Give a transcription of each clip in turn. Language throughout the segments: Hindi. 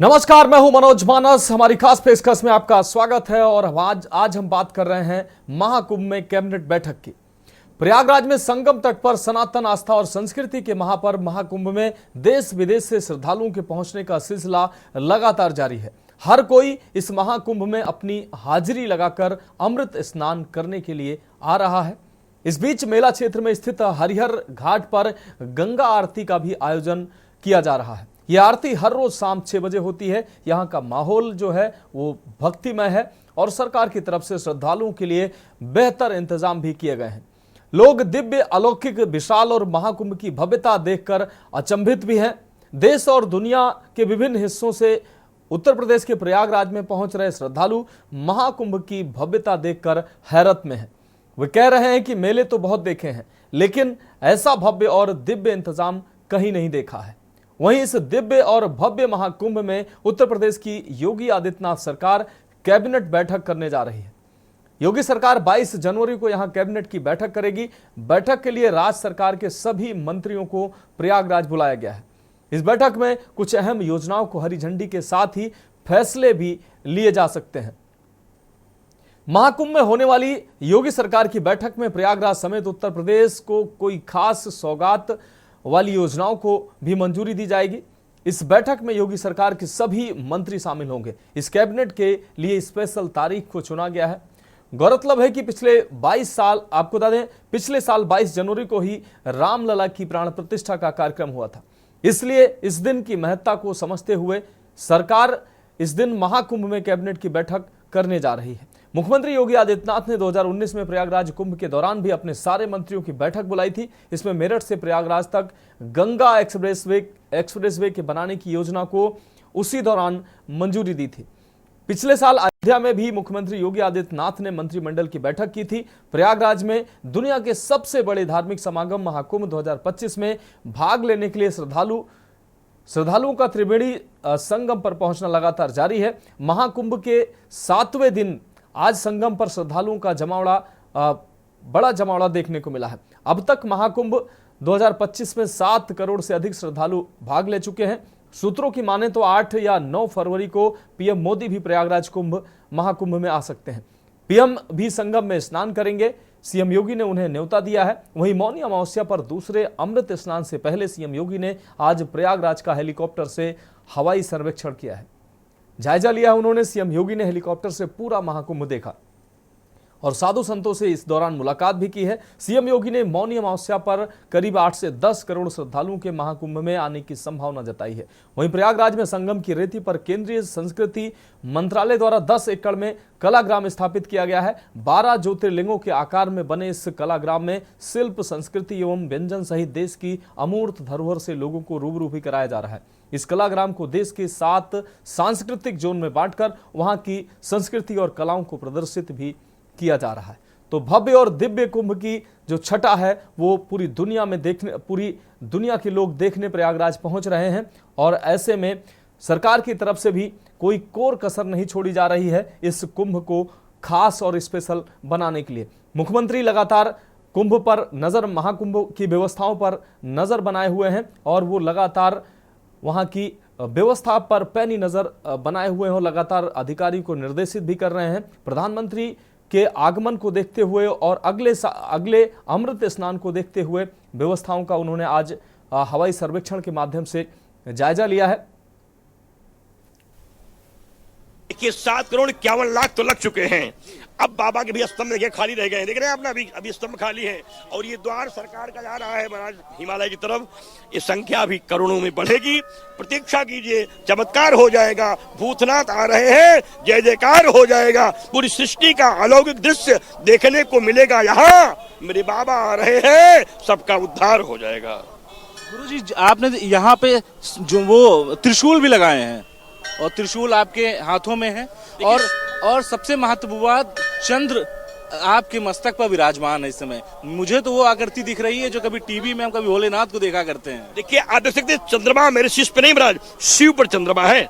नमस्कार, मैं हूं मनोज मानस। हमारी खास पेशकश में आपका स्वागत है और आज हम बात कर रहे हैं महाकुंभ में कैबिनेट बैठक की। प्रयागराज में संगम तट पर सनातन आस्था और संस्कृति के महापर्व महाकुंभ में देश विदेश से श्रद्धालुओं के पहुंचने का सिलसिला लगातार जारी है। हर कोई इस महाकुंभ में अपनी हाजिरी लगाकर अमृत स्नान करने के लिए आ रहा है। इस बीच मेला क्षेत्र में स्थित हरिहर घाट पर गंगा आरती का भी आयोजन किया जा रहा है। यह आरती हर रोज शाम 6 बजे होती है। यहाँ का माहौल जो है वो भक्तिमय है और सरकार की तरफ से श्रद्धालुओं के लिए बेहतर इंतजाम भी किए गए हैं। लोग दिव्य, अलौकिक, विशाल और महाकुंभ की भव्यता देखकर अचंभित भी हैं। देश और दुनिया के विभिन्न हिस्सों से उत्तर प्रदेश के प्रयागराज में पहुंच रहे श्रद्धालु महाकुंभ की भव्यता देखकर हैरत में हैं। वे कह रहे हैं कि मेले तो बहुत देखे हैं, लेकिन ऐसा भव्य और दिव्य इंतजाम कहीं नहीं देखा है। वहीं इस दिव्य और भव्य महाकुंभ में उत्तर प्रदेश की योगी आदित्यनाथ सरकार कैबिनेट बैठक करने जा रही है। योगी सरकार 22 जनवरी को यहां कैबिनेट की बैठक करेगी। बैठक के लिए राज्य सरकार के सभी मंत्रियों को प्रयागराज बुलाया गया है। इस बैठक में कुछ अहम योजनाओं को हरी झंडी के साथ ही फैसले भी लिए जा सकते हैं। महाकुंभ में होने वाली योगी सरकार की बैठक में प्रयागराज समेत उत्तर प्रदेश को कोई खास सौगात वाली योजनाओं को भी मंजूरी दी जाएगी। इस बैठक में योगी सरकार के सभी मंत्री शामिल होंगे। इस कैबिनेट के लिए स्पेशल तारीख को चुना गया है। गौरतलब है कि पिछले 22 साल, आपको बता दें, पिछले साल 22 जनवरी को ही रामलला की प्राण प्रतिष्ठा का कार्यक्रम हुआ था। इसलिए इस दिन की महत्ता को समझते हुए सरकार इस दिन महाकुंभ में कैबिनेट की बैठक करने जा रही है। मुख्यमंत्री योगी आदित्यनाथ ने 2019 में प्रयागराज कुंभ के दौरान भी अपने सारे मंत्रियों की बैठक बुलाई थी। इसमें मेरठ से प्रयागराज तक गंगा एक्सप्रेसवे के बनाने की योजना को उसी दौरान मंजूरी दी थी। पिछले साल अयोध्या में भी मुख्यमंत्री योगी आदित्यनाथ ने मंत्रिमंडल की बैठक की थी। प्रयागराज में दुनिया के सबसे बड़े धार्मिक समागम महाकुंभ 2025 में भाग लेने के लिए श्रद्धालुओं का त्रिवेणी संगम पर पहुंचना लगातार जारी है। महाकुंभ के 7वें दिन आज संगम पर श्रद्धालुओं का बड़ा जमावड़ा देखने को मिला है। अब तक महाकुंभ 2025 में 7 करोड़ से अधिक श्रद्धालु भाग ले चुके हैं। सूत्रों की माने तो 8 या 9 फरवरी को पीएम मोदी भी प्रयागराज महाकुंभ में आ सकते हैं। पीएम भी संगम में स्नान करेंगे। सीएम योगी ने उन्हें न्योता दिया है। वहीं मौनी अमावस्या पर दूसरे अमृत स्नान से पहले सीएम योगी ने आज प्रयागराज का हेलीकॉप्टर से हवाई सर्वेक्षण किया है, जायजा लिया है। उन्होंने सीएम योगी ने हेलीकॉप्टर से पूरा महाकुंभ देखा और साधु संतों से इस दौरान मुलाकात भी की है। सीएम योगी ने मौनी अमावस्या पर करीब 8 से 10 करोड़ श्रद्धालुओं के महाकुंभ में आने की संभावना जताई है। वहीं प्रयागराज में संगम की रेती पर केंद्रीय संस्कृति मंत्रालय द्वारा 10 एकड़ में कलाग्राम स्थापित किया गया है। 12 ज्योतिर्लिंगों के आकार में बने इस कलाग्राम में शिल्प, संस्कृति एवं व्यंजन सहित देश की अमूर्त धरोहर से लोगों को रूबरू भी कराया जा रहा है। इस कलाग्राम को देश के 7 सांस्कृतिक जोन में बांटकर वहां की संस्कृति और कलाओं को प्रदर्शित भी किया जा रहा है। तो भव्य और दिव्य कुंभ की जो छटा है वो पूरी दुनिया के लोग देखने प्रयागराज पहुंच रहे हैं और ऐसे में सरकार की तरफ से भी कोई कोर कसर नहीं छोड़ी जा रही है इस कुंभ को खास और स्पेशल बनाने के लिए। मुख्यमंत्री लगातार कुंभ पर नजर, महाकुंभ की व्यवस्थाओं पर नजर बनाए हुए हैं और वो लगातार वहां की व्यवस्था पर पैनी नजर बनाए हुए हैं और लगातार अधिकारी को निर्देशित भी कर रहे हैं। प्रधानमंत्री के आगमन को देखते हुए और अगले अमृत स्नान को देखते हुए व्यवस्थाओं का उन्होंने आज हवाई सर्वेक्षण के माध्यम से जायजा लिया है। देखिए 7 करोड़ 51 लाख तो लग चुके हैं। अब बाबा के भी स्तंभ देखिए खाली रह गए हैं, देख रहे हैं आपने, अभी स्तंभ खाली है और ये द्वार सरकार का जा रहा है महाराज हिमालय की तरफ। ये संख्या भी करोड़ों में बढ़ेगी। प्रतीक्षा कीजिए, चमत्कार हो जाएगा। भूतनाथ आ रहे हैं, जय जयकार हो जाएगा। पूरी सृष्टि का अलौकिक दृश्य देखने को मिलेगा। यहाँ मेरे बाबा आ रहे हैं, सबका उद्धार हो जाएगा। गुरुजी, आपने यहाँ पे जो वो त्रिशूल भी लगाए हैं और त्रिशूल आपके हाथों में है और सबसे महत्वपूर्ण बात, चंद्र आपके मस्तक पर विराजमान है इस समय। मुझे तो वो आकृति दिख रही है जो कभी टीवी में हम कभी भोलेनाथ को देखा करते हैं। देखिए आप देख सकते हैं, चंद्रमा मेरे शीश पे नहीं महाराज, शिव पर चंद्रमा है।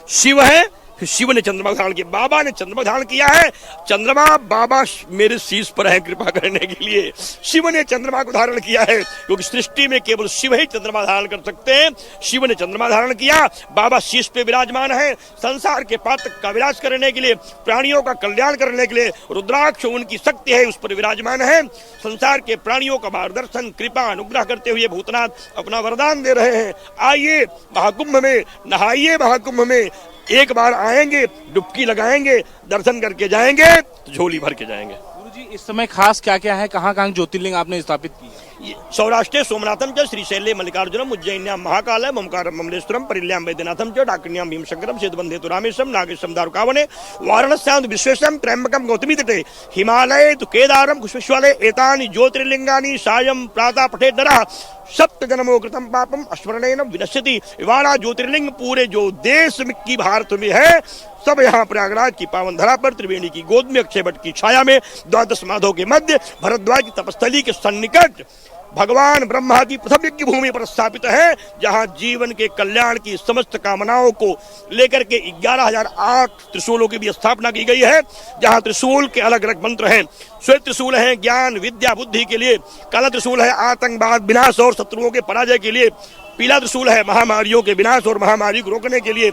शिव है, कि शिव ने चंद्रमा धारण किया, बाबा ने चंद्रमा धारण किया है। चंद्रमा बाबा मेरे शीश पर है कृपा करने के लिए। शिव ने चंद्रमा को धारण किया है, क्योंकि सृष्टि में केवल शिव ही चंद्रमा धारण कर सकते हैं। शिव ने चंद्रमा धारण किया, बाबा शीश पे विराजमान है। संसार के पात्र का विनाश करने के लिए, प्राणियों का कल्याण करने के लिए रुद्राक्ष उनकी शक्ति है, उस पर विराजमान है। संसार के प्राणियों का मार्गदर्शन, कृपा, अनुग्रह करते हुए भूतनाथ अपना वरदान दे रहे हैं। आइए महाकुंभ में, नहाइए महाकुंभ में, एक बार आएंगे, डुबकी लगाएंगे, दर्शन करके जाएंगे तो झोली भर के जाएंगे। गुरुजी, इस समय खास क्या क्या है, कहाँ कहाँ ज्योतिर्लिंग आपने स्थापित की है? सौराष्ट्रे सोमनाथम च, श्रीशैले मल्लिकार्जुनम, उज्जैन्यां महाकालम, ओमकारम ममलेश्वरम, परिल्यां वैद्यनाथम च, डाकिन्यां भीमशंकरम, सेतुबंधे रामेशम, नागेशम दारुकावने, वाराणस्यां विश्वेशम, त्र्यंबकम गौतमी तटे, हिमालये तु केदारम, कुशविश्वालये एतानि ज्योतिर्लिंगानि सायं प्रातः पठेत् नरः सप्त जन्मों कृतम पापम स्मरणेन विनश्यति। 12 ज्योतिर्लिंग पूरे जो देश की भारत में है, सब यहाँ प्रयागराज की पावन धरा पर, त्रिवेणी की गोद में, अक्षय वट की छाया में, द्वादश माधव के मध्य, भरद्वाज की तपस्थली के सन्निकट भगवान ब्रह्मा की प्रथम यज्ञ भूमि पर स्थापित है, जहां जीवन के कल्याण की समस्त कामनाओं को लेकर के 11,008 त्रिशूलों की भी स्थापना की गई है। जहां त्रिशूल के अलग अलग मंत्र हैं। श्वेत त्रिशूल है ज्ञान विद्या बुद्धि के लिए, काला त्रिशूल है आतंकवाद विनाश और शत्रुओं के पराजय के लिए, पीला त्रिशूल है महामारियों के विनाश और महामारी को रोकने के लिए,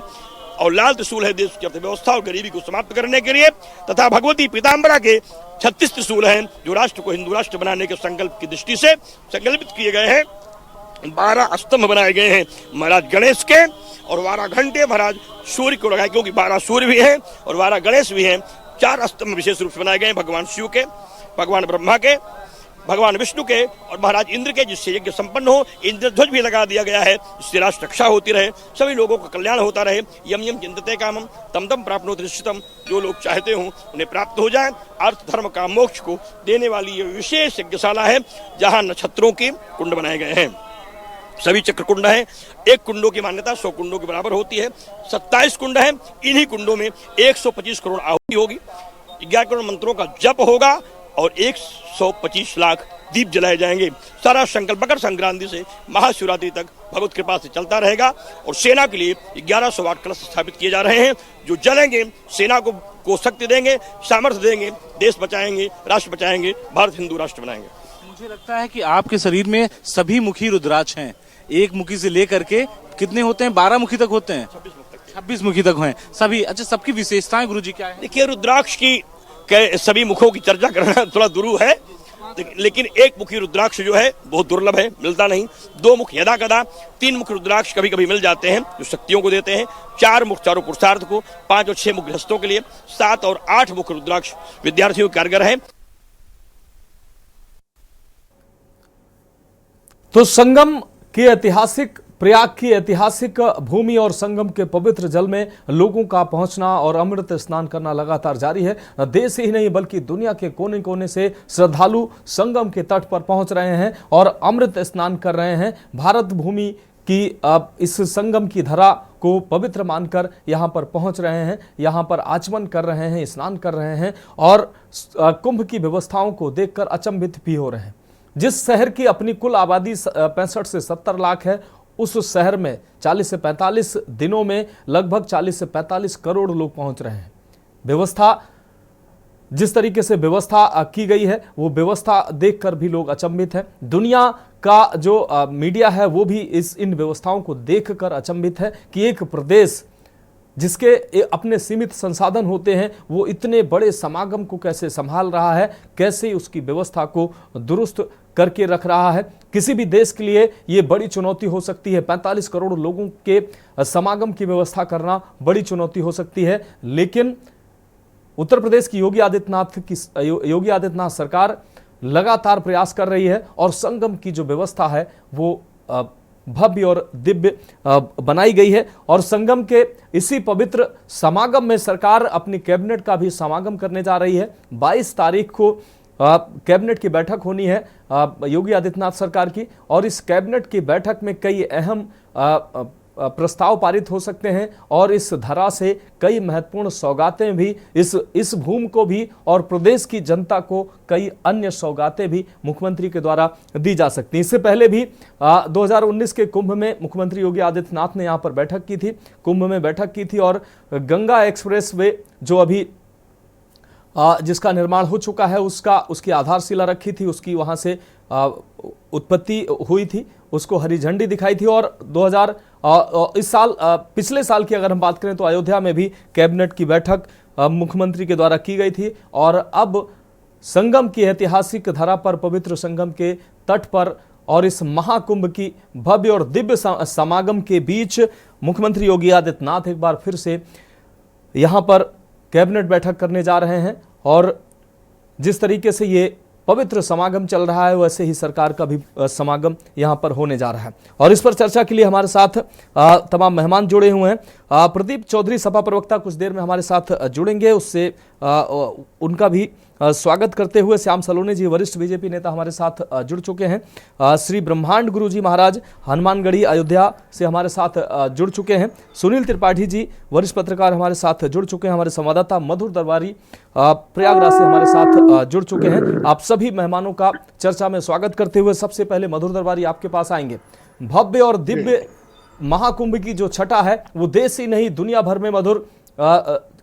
और लाल त्रिशूल है देश की अर्थव्यवस्था और गरीबी को समाप्त करने के लिए। तथा भगवती पीताम्बरा के 36 त्रिशूल हैं, जो राष्ट्र को हिंदू राष्ट्र बनाने के संकल्प की दृष्टि से संकल्पित किए गए हैं। 12 स्तंभ बनाए गए हैं महाराज गणेश के, और 12 घंटे महाराज सूर्य को लगाए, क्योंकि 12 सूर्य भी हैं और 12 गणेश भी हैं। 4 स्तंभ विशेष रूप से बनाए गए हैं, भगवान शिव के, भगवान ब्रह्मा के, भगवान विष्णु के और महाराज इंद्र के, जिससे यज्ञ संपन्न हो। इंद्र ध्वज भी लगा दिया गया है, जिससे राष्ट्र रक्षा होती रहे, सभी लोगों का कल्याण होता रहे। यम यम चिंतते कामम तम तम प्राप्नोति निश्चितम, जो लोग चाहते हो उन्हें प्राप्त हो जाए। अर्थ धर्म का मोक्ष को देने वाली ये विशेष यज्ञशाला है, जहां नक्षत्रों के कुंड बनाए गए हैं। सभी चक्र कुंड है। एक कुंडों की मान्यता 100 कुंडों के बराबर होती है। 27 कुंड है। इन्हीं कुंडों में 125 करोड़ आहुति होगी, 11 करोड़ मंत्रों का जप होगा और 125 लाख दीप जलाए जाएंगे। सारा संकल्प मकर संक्रांति से महाशिवरात्रि तक भगवत कृपा से चलता रहेगा। और सेना के लिए 1108 कलश स्थापित किए जा रहे हैं, जो जलेंगे, सेना को शक्ति देंगे, सामर्थ्य देंगे, देश बचाएंगे, राष्ट्र बचाएंगे, भारत हिंदू राष्ट्र बनाएंगे। मुझे लगता है कि आपके शरीर में सभी मुखी रुद्राक्ष हैं, एक मुखी से लेकर के कितने होते हैं, 12 मुखी तक होते हैं, 26 मुखी तक हैं सभी। अच्छा, सबकी विशेषताएं गुरुजी क्या है? देखिए, रुद्राक्ष की सभी मुखों की चर्चा करना थोड़ा दुरूह है, लेकिन एक मुखी रुद्राक्ष जो है बहुत दुर्लभ है, मिलता नहीं। 2 मुख यदा कदा, 3 मुख रुद्राक्ष कभी कभी मिल जाते हैं, जो शक्तियों को देते हैं। 4 मुख चारों पुरुषार्थ को, 5 और 6 मुख गृहस्थों के लिए, 7 और 8 मुख रुद्राक्ष विद्यार्थियों के कारगर है। तो संगम की ऐतिहासिक, प्रयाग की ऐतिहासिक भूमि और संगम के पवित्र जल में लोगों का पहुंचना और अमृत स्नान करना लगातार जारी है। देश ही नहीं बल्कि दुनिया के कोने कोने से श्रद्धालु संगम के तट पर पहुंच रहे हैं और अमृत स्नान कर रहे हैं। भारत भूमि की इस संगम की धरा को पवित्र मानकर यहाँ पर पहुँच रहे हैं, यहाँ पर आचमन कर रहे हैं, स्नान कर रहे हैं और कुंभ की व्यवस्थाओं को देखकर अचंभित भी हो रहे हैं। जिस शहर की अपनी कुल आबादी 65 से 70 लाख है, उस शहर में 40 से 45 दिनों में लगभग 40 से 45 करोड़ लोग पहुंच रहे हैं। व्यवस्था, जिस तरीके से व्यवस्था की गई है, वो व्यवस्था देखकर भी लोग अचंभित हैं। दुनिया का जो मीडिया है वो भी इन व्यवस्थाओं को देखकर अचंभित है कि एक प्रदेश जिसके अपने सीमित संसाधन होते हैं, वो इतने बड़े समागम को कैसे संभाल रहा है, कैसे उसकी व्यवस्था को दुरुस्त करके रख रहा है। किसी भी देश के लिए ये बड़ी चुनौती हो सकती है। 45 करोड़ लोगों के समागम की व्यवस्था करना बड़ी चुनौती हो सकती है, लेकिन उत्तर प्रदेश की योगी आदित्यनाथ सरकार लगातार प्रयास कर रही है और संगम की जो व्यवस्था है वो भव्य और दिव्य बनाई गई है। और संगम के इसी पवित्र समागम में सरकार अपनी कैबिनेट का भी समागम करने जा रही है। 22 तारीख को कैबिनेट की बैठक होनी है योगी आदित्यनाथ सरकार की, और इस कैबिनेट की बैठक में कई अहम प्रस्ताव पारित हो सकते हैं और इस धरा से कई महत्वपूर्ण सौगातें भी इस भूमि को भी और प्रदेश की जनता को कई अन्य सौगातें भी मुख्यमंत्री के द्वारा दी जा सकती हैं। इससे पहले भी 2019 के कुंभ में मुख्यमंत्री योगी आदित्यनाथ ने यहां पर बैठक की थी, कुंभ में बैठक की थी और गंगा एक्सप्रेस वे जो अभी जिसका निर्माण हो चुका है उसकी आधारशिला रखी थी, उसकी वहां से उत्पत्ति हुई थी, उसको हरी झंडी दिखाई थी। और इस साल पिछले साल की अगर हम बात करें तो अयोध्या में भी कैबिनेट की बैठक मुख्यमंत्री के द्वारा की गई थी। और अब संगम की ऐतिहासिक धरा पर, पवित्र संगम के तट पर और इस महाकुंभ की भव्य और दिव्य समागम के बीच मुख्यमंत्री योगी आदित्यनाथ एक बार फिर से यहां पर कैबिनेट बैठक करने जा रहे हैं। और जिस तरीके से ये पवित्र समागम चल रहा है वैसे ही सरकार का भी समागम यहां पर होने जा रहा है। और इस पर चर्चा के लिए हमारे साथ तमाम मेहमान जुड़े हुए हैं। प्रदीप चौधरी सपा प्रवक्ता कुछ देर में हमारे साथ जुड़ेंगे, उससे उनका भी स्वागत करते हुए श्याम सलोनी जी वरिष्ठ बीजेपी नेता हमारे साथ जुड़ चुके हैं। श्री ब्रह्मांड गुरु जी महाराज हनुमानगढ़ी अयोध्या से हमारे साथ जुड़ चुके हैं। सुनील त्रिपाठी जी वरिष्ठ पत्रकार हमारे साथ जुड़ चुके हैं। हमारे संवाददाता मधुर दरबारी प्रयागराज से हमारे साथ जुड़ चुके हैं। आप सभी मेहमानों का चर्चा में स्वागत करते हुए सबसे पहले मधुर दरबारी आपके पास आएंगे। भव्य और दिव्य महाकुंभ की जो छटा है वो देश ही नहीं दुनिया भर में मधुर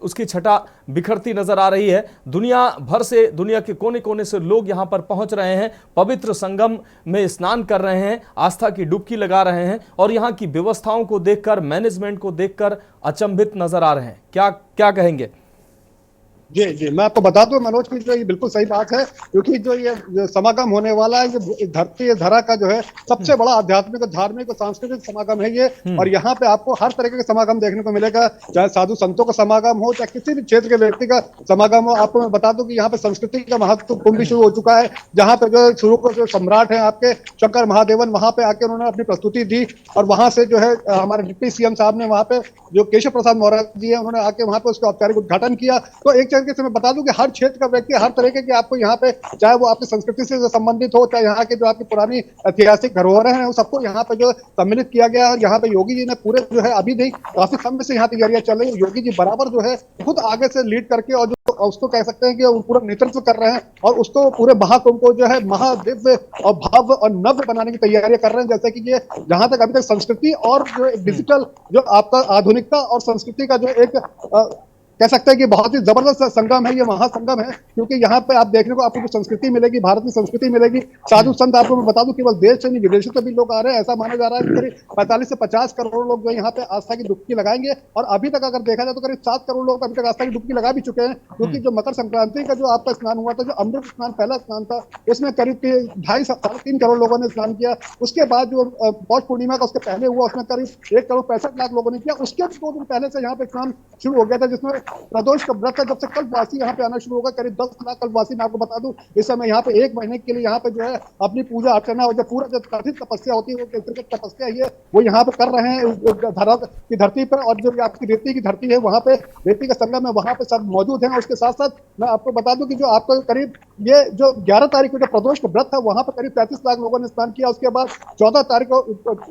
उसकी छटा बिखरती नजर आ रही है। दुनिया भर से, दुनिया के कोने कोने से लोग यहां पर पहुंच रहे हैं, पवित्र संगम में स्नान कर रहे हैं, आस्था की डुबकी लगा रहे हैं और यहां की व्यवस्थाओं को देखकर, मैनेजमेंट को देखकर अचंभित नजर आ रहे हैं। क्या कहेंगे? जी, मैं आपको बता दूं मनोज की जो ये बिल्कुल सही बात है, क्योंकि जो ये समागम होने वाला है ये धरती धरा का जो है सबसे बड़ा आध्यात्मिक, धार्मिक और सांस्कृतिक समागम है ये। और यहाँ पे आपको हर तरीके का समागम देखने को मिलेगा, चाहे साधु संतों का समागम हो, चाहे किसी भी क्षेत्र के व्यक्ति का समागम हो। आपको मैं बता दूं कि यहाँ पे संस्कृति का महत्व कुंभ भी शुरू हो चुका है, जहाँ पे जो शुरू को जो सम्राट है आपके शंकर महादेवन वहां पे आके उन्होंने अपनी प्रस्तुति दी। और वहां से जो है हमारे डिप्टी सीएम साहब ने वहां पे जो केशव प्रसाद मौर्य जी है उन्होंने आके वहां पे उसका औपचारिक उद्घाटन किया। तो एक तरीके से मैं बता दूं कि हर क्षेत्र का व्यक्ति, हर तरीके के आपको यहाँ पे, चाहे वो आपकी संस्कृति से संबंधित हो, चाहे यहाँ के जो आपकी पुरानी ऐतिहासिक धरोहरें हैं, वो सबको यहाँ पे जो सम्मिलित किया गया है। यहाँ पे योगी जी ने पूरे जो है अभी नहीं काफी समय से यहाँ तैयारियां चल रही है। योगी जी बराबर जो है खुद आगे से लीड करके और जो उसको कह सकते हैं कि वो पूरा नेतृत्व कर रहे हैं और उसको पूरे महाकुंभ को जो है महादिव्य और भव्य और नव्य बनाने की तैयारियां कर रहे हैं। जैसे कि ये जहां तक अभी तक संस्कृति और जो डिजिटल जो आपका आधुनिकता और संस्कृति का जो एक कह सकते हैं कि बहुत ही जबरदस्त संगम है, ये महासंगम है। क्योंकि यहाँ पे आप देखने को आपको जो संस्कृति मिलेगी, भारत की संस्कृति मिलेगी, साधु संत, आपको मैं बता दूं केवल देश से नहीं विदेशों से भी लोग आ रहे हैं। ऐसा माना जा रहा है कि करीब 45 से 50 करोड़ लोग जो यहाँ पे आस्था की डुबकी लगाएंगे। और अभी तक अगर देखा जाए तो करीब 7 करोड़ लोग अभी तक आस्था की डुबकी लगा भी चुके हैं। क्योंकि जो मकर संक्रांति का जो आपका स्नान हुआ था, जो अमृत स्नान पहला स्नान था, उसमें करीब 2.5-3 करोड़ लोगों ने स्नान किया। उसके बाद जो पौष पूर्णिमा का उसके पहले हुआ उसमें करीब 1 करोड़ 65 लाख लोगों ने किया। उसके 2 दिन पहले से यहाँ पे स्नान शुरू हो गया था, जिसमें प्रदोष का व्रत है। जब से कल्पवासी यहाँ पे आना शुरू होगा, करीब 10 लाख कल्पवासी, मैं आपको बता दूं इस समय यहाँ पे 1 महीने के लिए यहाँ पे जो है अपनी पूजा अर्चना और जो पूरा जो कठिन तपस्या होती है वो क्रिकेट तपस्या है वो यहाँ पे कर रहे हैं धरा की धरती पर। और जो आपकी रेती की धरती है वहाँ पे रेती का संगम है, वहाँ पे सब मौजूद है। और उसके साथ साथ मैं आपको बता दूं कि जो आपको करीब ये जो 11 तारीख को जो प्रदोष का व्रत है वहाँ पे करीब 35 लाख लोगों ने स्नान किया। उसके बाद 14 तारीख को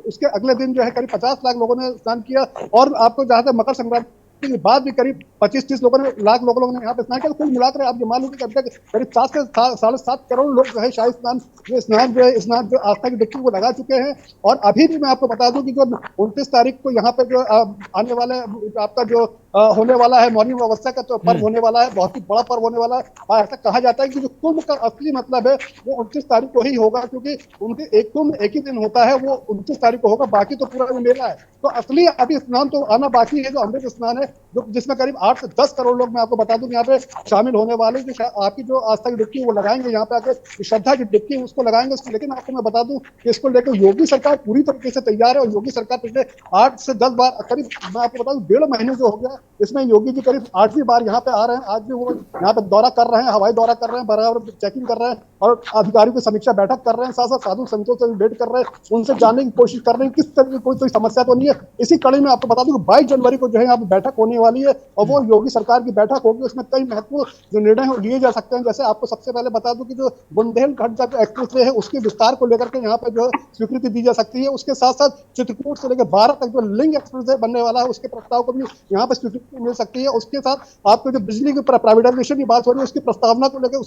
उसके अगले दिन जो है करीब 50 लाख लोगों ने स्नान किया। और आपको जहाँ तक मकर संक्रांति के बाद भी करीब 25-30 लाख लोगों ने यहाँ पे स्नान किया। तो कुल मिलाकर आप जो मान लो कि अभी तक करीब 7 से 7.5 करोड़ लोग जो है शाही स्नान जो आस्था की डुबकी को लगा चुके हैं। और अभी भी मैं आपको बता दूं कि जो 29 तारीख को यहाँ पे जो आने वाले आपका जो होने वाला है मौनी अमावस्या का तो पर्व होने वाला है, बहुत ही बड़ा पर्व होने वाला है। और ऐसा कहा जाता है कि जो कुंभ का असली मतलब है वो 29 तारीख को ही होगा, क्योंकि उनके एक कुंभ एक ही दिन होता है, वो 29 तारीख को होगा, बाकी तो पूरा मेला है। तो असली अभी स्नान तो आना बाकी है, जो अमृत स्नान है, जो जिसमें करीब 8 से 10 करोड़ लोग मैं आपको बता दूं यहाँ पे शामिल होने वाले, जो आपकी जो आस्था की डुबकी वो लगाएंगे, यहाँ पे आके श्रद्धा की डुबकी उसको लगाएंगे। लेकिन आपको मैं बता दूं कि इसको लेकर योगी सरकार पूरी तरीके से तैयार है। और योगी सरकार पिछले 8 से 10 बार, करीब मैं आपको बता दूं 1.5 महीने जो हो गया, इसमें योगी जी करीब 8वीं बार यहाँ पे आ रहे हैं। आज भी वो यहाँ पे दौरा कर रहे हैं, हवाई दौरा कर रहे हैं, बराबर चेकिंग कर रहे हैं और अधिकारियों की समीक्षा बैठक कर रहे हैं। साथ साथ साधु संतों से भेंट कर रहे हैं, उनसे जानने की कोशिश कर रहे हैं किस तरह की कोई समस्या तो नहीं है। इसी कड़ी में आपको बता दूं कि 22 जनवरी को जो है यहाँ पे बैठक होने वाली है और वो योगी सरकार की बैठक होगी। उसमें कई महत्वपूर्ण जो निर्णय लिए जा सकते हैं। जैसे आपको सबसे पहले बता दूं कि जो बुंदेलखंड का एक्सप्रेस वे है उसके विस्तार को लेकर के यहाँ पे जो स्वीकृति दी जा सकती है। उसके साथ साथ चित्रकूट से लेकर बारह तक जो लिंक एक्सप्रेस वे बनने वाला है उसके प्रस्ताव को भी यहाँ पे स्वीकृति मिल सकती है। उसके साथ आपको जो बिजली की प्राइवेटाइजेशन की बात हो रही है उसकी प्रस्तावना को लेकर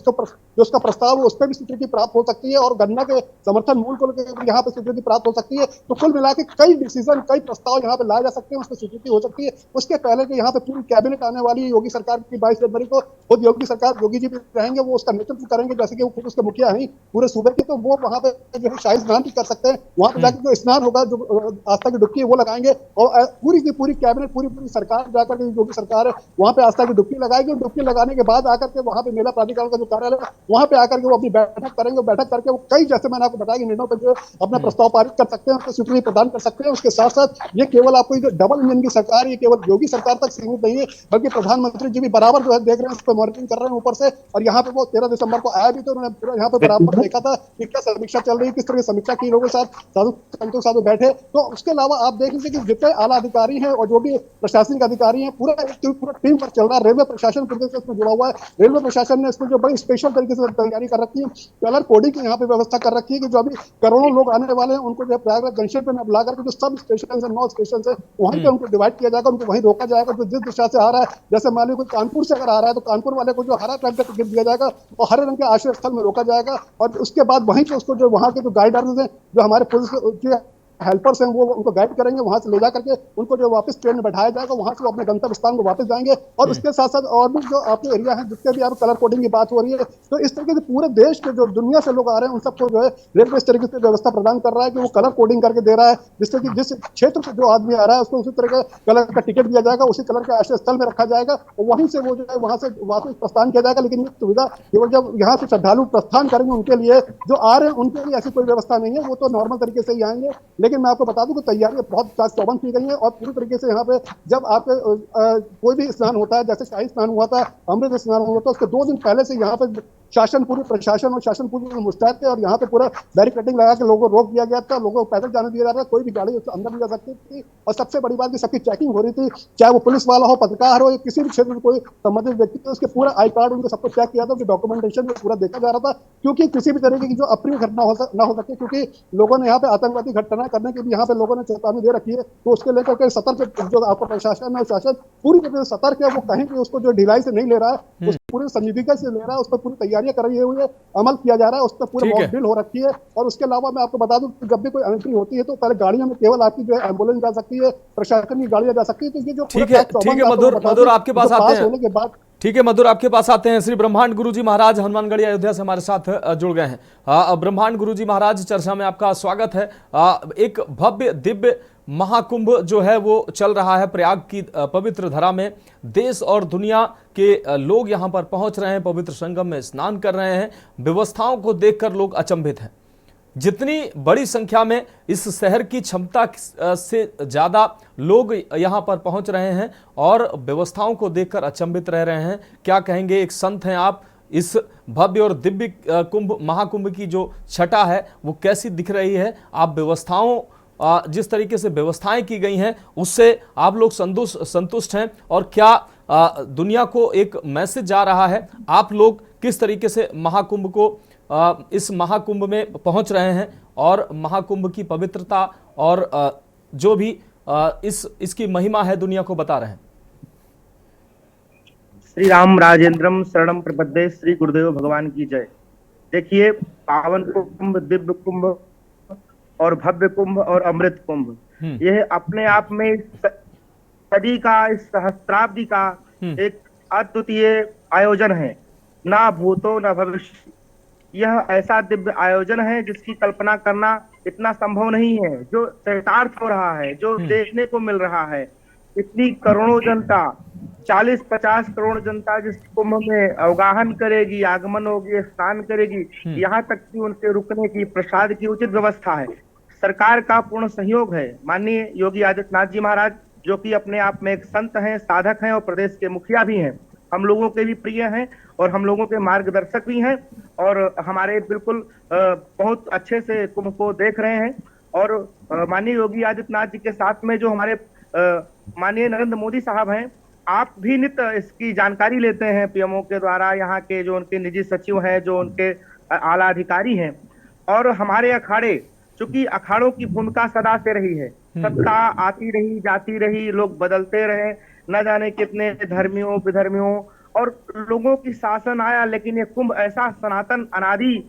उसका प्रस्ताव है उस पर भी स्वीकृति प्राप्त हो सकती है और गन्ना के समर्थन मूल्य को लेकर यहाँ पे स्वीकृति प्राप्त हो सकती है। तो कुल मिला के कई डिसीजन, कई प्रस्ताव यहाँ पे लाए जा सकते हैं, उसकी स्वीकृति हो सकती है। उसके पहले कि यहाँ पे पूरी कैबिनेट आने वाली है योगी सरकार की 22 जनवरी को, खुद योगी जी भी रहेंगे, वो उसका नेतृत्व करेंगे, जैसे कि वो खुद उसके मुखिया हैं पूरे सूबे के। तो वो वहाँ पे जो है शाही स्नान भी कर सकते हैं। वहाँ पे जाकर जो स्नान होगा, जो आस्था की डुबकी वो लगाएंगे और पूरी की पूरी कैबिनेट, पूरी सरकार जाकर के योगी सरकार है वहाँ पे आस्था की डुबकी लगाएगी। और डुबकी लगाने के बाद आकर के वहाँ पे मेला प्राधिकरण का जो कार्यालय है वहाँ पे आकर के वो अपनी बैठक करेंगे। बैठक करके वो कई, जैसे मैंने आपको बताया, निर्णयों पर जो अपना प्रस्ताव पारित कर सकते हैं, उसको स्वीकृति प्रदान कर सकते हैं। उसके साथ साथ ये केवल आपको जो डबल इंजन की सरकार, ये केवल योगी सरकार तक सीमित नहीं है, बल्कि प्रधानमंत्री जी भी बराबर जो है देख रहे हैं, उस पर मॉनिटरिंग कर रहे हैं ऊपर से। और यहाँ पे वो 13 दिसंबर को आया भी तो उन्होंने पूरा यहाँ पे बराबर देखा था कि क्या समीक्षा चल रही है, किस तरह की समीक्षा की लोगों के साथ साधु संतों साधु बैठे। तो उसके अलावा आप देख लीजिए कि जितने आला अधिकारी हैं और जो भी प्रशासनिक अधिकारी हैं, पूरा टीम पर चल रहा है। रेलवे प्रशासन पूरे से इसमें जुड़ा हुआ है। रेलवे प्रशासन ने इसमें जो बड़ी स्पेशल तरीके से तैयारी कर रखी है, कलर कोडिंग की यहाँ पे व्यवस्था कर रखी है कि जो अभी करोड़ों लोग आने वाले हैं उनको जो है प्रयागराज जंक्शन पे ला करके जो सब स्टेशन है, 9 स्टेशन है, वहीं पे उनको डिवाइड किया जाएगा, उनको वहीं रोका जाएगा। जो जिस दिशा से आ रहा है, जैसे मान लीजिए कोई कानपुर से अगर आ रहा है तो कानपुर वाले को जो हरा रंग का टिकट दिया जाएगा और हरे रंग के आश्रय स्थल में रोका जाएगा। और उसके बाद वहीं पे उसको जो वहाँ के जो गाइडर्स हैं, जो हमारे पुलिस के हेल्पर्स हैं, वो उनको गाइड करेंगे, वहां से ले जा करके उनको जो वापस ट्रेन में बैठाया जाएगा, वहां से वो अपने गंतव्य स्थान को वापस जाएंगे। और उसके साथ साथ और भी जो आपके एरिया है जिसके भी आप कलर कोडिंग की बात हो रही है, तो इस तरीके से पूरे देश के जो दुनिया से लोग आ रहे हैं उन सबको जो है रेलवे इस तरीके से व्यवस्था प्रदान कर रहा है कि वो कलर कोडिंग करके दे रहा है, जिससे कि जिस क्षेत्र से जो आदमी आ रहा है उसको उसी तरह का कलर का टिकट दिया जाएगा, उसी कलर के आश्रय स्थल में रखा जाएगा और वहीं से वो जो है वहां से वापस प्रस्थान किया जाएगा। लेकिन ये सुविधा केवल जब यहाँ से श्रद्धालु प्रस्थान करेंगे उनके लिए, जो आ रहे हैं उनके लिए ऐसी कोई व्यवस्था नहीं है, वो तो नॉर्मल तरीके से ही आएंगे। लेकिन मैं आपको बता दूं तैयारी बहुत चौबंद की गई है और पूरी तरीके से यहाँ पे जब आपके कोई भी स्नान होता है, जैसे शाही स्नान हुआ था, अमृत स्नान हुआ था, उसके 2 दिन पहले से यहाँ पे शासन, पूरी प्रशासन और शासन पूरी मुस्तैद थे और यहाँ पे पूरा बैरिकेडिंग लगा के लोगों को रोक दिया गया था, लोगों को पैदल जाने दिया जा रहा था, कोई भी गाड़ी अंदर नहीं जा सकती थी। और सबसे बड़ी बात कि सबकी चेकिंग हो रही थी, चाहे वो पुलिस वाला हो, पत्रकार हो या किसी भी क्षेत्र में कोई संबंधित व्यक्ति हो, उसके पूरा आई कार्ड उनको सबको चेक किया था, उसकी डॉक्यूमेंटेशन में पूरा देखा जा रहा था, क्योंकि किसी भी तरीके की जो अप्रिय घटना ना हो सके। क्योंकि लोगों ने यहाँ पे आतंकवादी घटना करने के लिए यहाँ पे लोगों ने चेतावनी दे रखी है, तो उसके लेकर के सतर्क जो आपका प्रशासन है, शासन पूरी तरह से सतर्क है। वो कहीं भी उसको जो ढिलाई से नहीं ले रहा है, उसको पूरी संजीदगी से ले रहा है, उस पर पूरी तैयारियां कर रही हुई है, अमल किया जा रहा है, उस पर पूरी मॉक ड्रिल हो रखी है। और उसके अलावा मैं आपको बता दूं कि जब भी कोई एंट्री होती है तो पहले गाड़ियों में केवल आपकी जो है एम्बुलेंस जा सकती है, प्रशासन की गाड़ियां जा सकती है। तो ये जो ठीक है मधुर आपके पास आते हैं, होने के बाद ठीक है मधुर आपके पास आते हैं। श्री ब्रह्मांड गुरुजी महाराज हनुमानगढ़ी अयोध्या से हमारे साथ जुड़ गए हैं। ब्रह्मांड गुरुजी महाराज, चर्चा में आपका स्वागत है। एक भव्य दिव्य महाकुंभ जो है वो चल रहा है प्रयाग की पवित्र धरा में। देश और दुनिया के लोग यहां पर पहुंच रहे हैं, पवित्र संगम में स्नान कर रहे हैं। व्यवस्थाओं को देखकर लोग अचंभित हैं। जितनी बड़ी संख्या में इस शहर की क्षमता से ज्यादा लोग यहां पर पहुंच रहे हैं और व्यवस्थाओं को देखकर अचंभित रह रहे हैं। क्या कहेंगे, एक संत हैं आप, इस भव्य और दिव्य कुंभ महाकुंभ की जो छटा है वो कैसी दिख रही है? आप व्यवस्थाओं, जिस तरीके से व्यवस्थाएं की गई हैं उससे आप लोग संतुष्ट हैं और क्या दुनिया को एक मैसेज जा रहा है? आप लोग किस तरीके से महाकुंभ को, इस महाकुंभ में पहुंच रहे हैं और महाकुंभ की पवित्रता और जो भी इसकी महिमा है दुनिया को बता रहे हैं? श्री राम राजेंद्रम शरणम प्रपद्ये, श्री गुरुदेव भगवान की जय। देखिए, पावन कुंभ, दिव्य कुंभ और भव्य कुंभ और अमृत कुंभ, यह अपने आप में सदी का, इस सहस्त्राब्दी का एक अद्वितीय आयोजन है, ना भूतो न भविष्य। यह ऐसा दिव्य आयोजन है जिसकी कल्पना करना इतना संभव नहीं है, जो चरितार्थ हो रहा है, जो देखने को मिल रहा है। इतनी करोड़ों जनता, 40-50 करोड़ जनता जिस कुंभ में अवगाहन करेगी, आगमन होगी, स्नान करेगी, यहाँ तक कि उनके रुकने की, प्रसाद की उचित व्यवस्था है। सरकार का पूर्ण सहयोग है। माननीय योगी आदित्यनाथ जी महाराज, जो कि अपने आप में एक संत हैं, साधक हैं और प्रदेश के मुखिया भी हैं, हम लोगों के भी प्रिय हैं और हम लोगों के मार्गदर्शक भी हैं और हमारे बिल्कुल बहुत अच्छे से कुंभ को देख रहे हैं। और माननीय योगी आदित्यनाथ जी के साथ में जो हमारे माननीय नरेंद्र मोदी साहब हैं, आप भी नित इसकी जानकारी लेते हैं पीएमओ के द्वारा, यहाँ के जो उनके निजी सचिव हैं, जो उनके आला अधिकारी हैं। और हमारे अखाड़े, चूंकि अखाड़ों की भूमिका सदा से रही है, सत्ता आती रही जाती रही, लोग बदलते रहे, न जाने कितने धर्मियों विधर्मियों और लोगों की शासन आया, लेकिन ये कुंभ ऐसा सनातन अनादि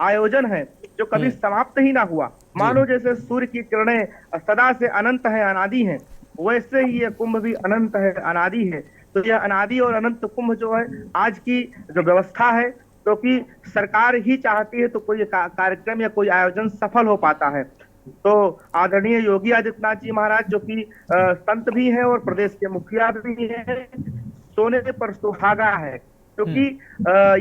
आयोजन है जो कभी समाप्त ही ना हुआ। मानो जैसे सूर्य की किरणें सदा से अनंत है, अनादि है, वैसे ही ये कुंभ भी अनंत है, अनादि है। तो यह अनादि और अनंत कुंभ जो है आज की जो व्यवस्था है, क्योंकि सरकार ही चाहती है तो कोई कार्यक्रम या कोई आयोजन सफल हो पाता है। तो आदरणीय योगी आदित्यनाथ जी महाराज, जो कि संत भी हैं और प्रदेश के मुखिया भी हैं, सोने पर सुहागा है, क्योंकि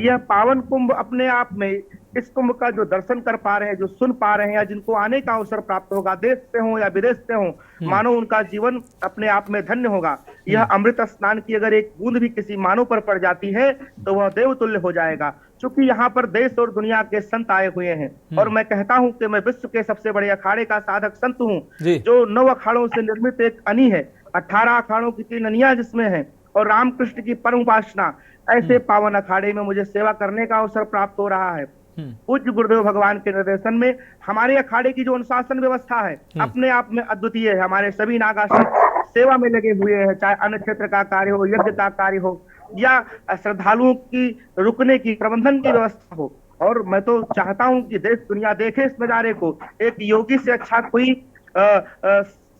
यह पावन कुंभ अपने आप में, इस कुंभ का जो दर्शन कर पा रहे हैं, जो सुन पा रहे हैं, या जिनको आने का अवसर प्राप्त होगा, देश से हो या विदेश से हो, मानो उनका जीवन अपने आप में धन्य होगा। यह अमृत स्नान की अगर एक बूंद भी किसी मानव पर पड़ जाती है तो वह देवतुल्य हो जाएगा। क्योंकि यहाँ पर देश और दुनिया के संत आए हुए हैं, और मैं कहता हूँ कि मैं विश्व के सबसे बड़े अखाड़े का साधक संत हूँ, जो 9 अखाड़ों से निर्मित एक अनी है, 18 अखाड़ों की 3 अनियां जिसमें है, और रामकृष्ण की परम उपासना। ऐसे पावन अखाड़े में मुझे सेवा करने का अवसर प्राप्त हो रहा है। पूज्य गुरुदेव भगवान के निर्देशन में हमारे अखाड़े की जो अनुशासन व्यवस्था है अपने आप में अद्वितीय है। हमारे सभी नागासन सेवा में लगे हुए हैं, चाहे अन्य क्षेत्र का कार्य हो, यज्ञ का कार्य हो, या श्रद्धालुओं की रुकने की प्रबंधन की व्यवस्था हो। और मैं तो चाहता हूं कि देश दुनिया देखे इस नजारे को। एक योगी से अच्छा कोई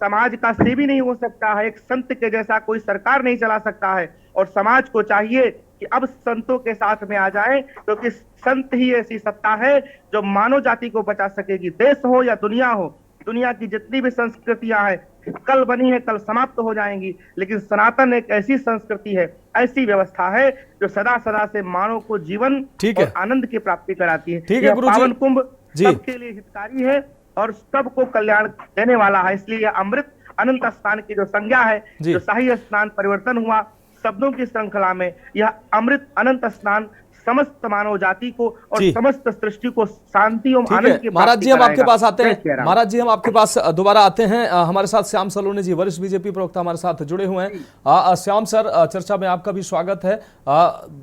समाज का सेवी नहीं हो सकता है, एक संत के जैसा कोई सरकार नहीं चला सकता है। और समाज को चाहिए कि अब संतों के साथ में आ जाए, क्योंकि संत ही ऐसी सत्ता है जो मानव जाति को बचा सकेगी। देश हो या दुनिया हो, दुनिया की जितनी भी संस्कृतियां हैं कल बनी है, कल समाप्त हो जाएंगी, लेकिन सनातन एक ऐसी संस्कृति है, ऐसी व्यवस्था है जो सदा सदा से मानव को जीवन और आनंद की प्राप्ति कराती है। ठीक है गुरुजी। पावन कुंभ सबके लिए हितकारी है और सबको कल्याण देने वाला है। इसलिए यह अमृत अनंत स्नान की जो संज्ञा है, जो शाही स्नान परिवर्तन हुआ शब्दों की श्रृंखला में, यह अमृत अनंत स्नान समस्त मानव जाति को और समस्त सृष्टि को शांति और आनंद की महाराज जी हम आपके पास आते हैं। महाराज जी हम आपके पास दोबारा आते हैं। हमारे साथ श्याम सलोने जी, वरिष्ठ बीजेपी प्रवक्ता हमारे साथ जुड़े हुए हैं। श्याम सर, चर्चा में आपका भी स्वागत है।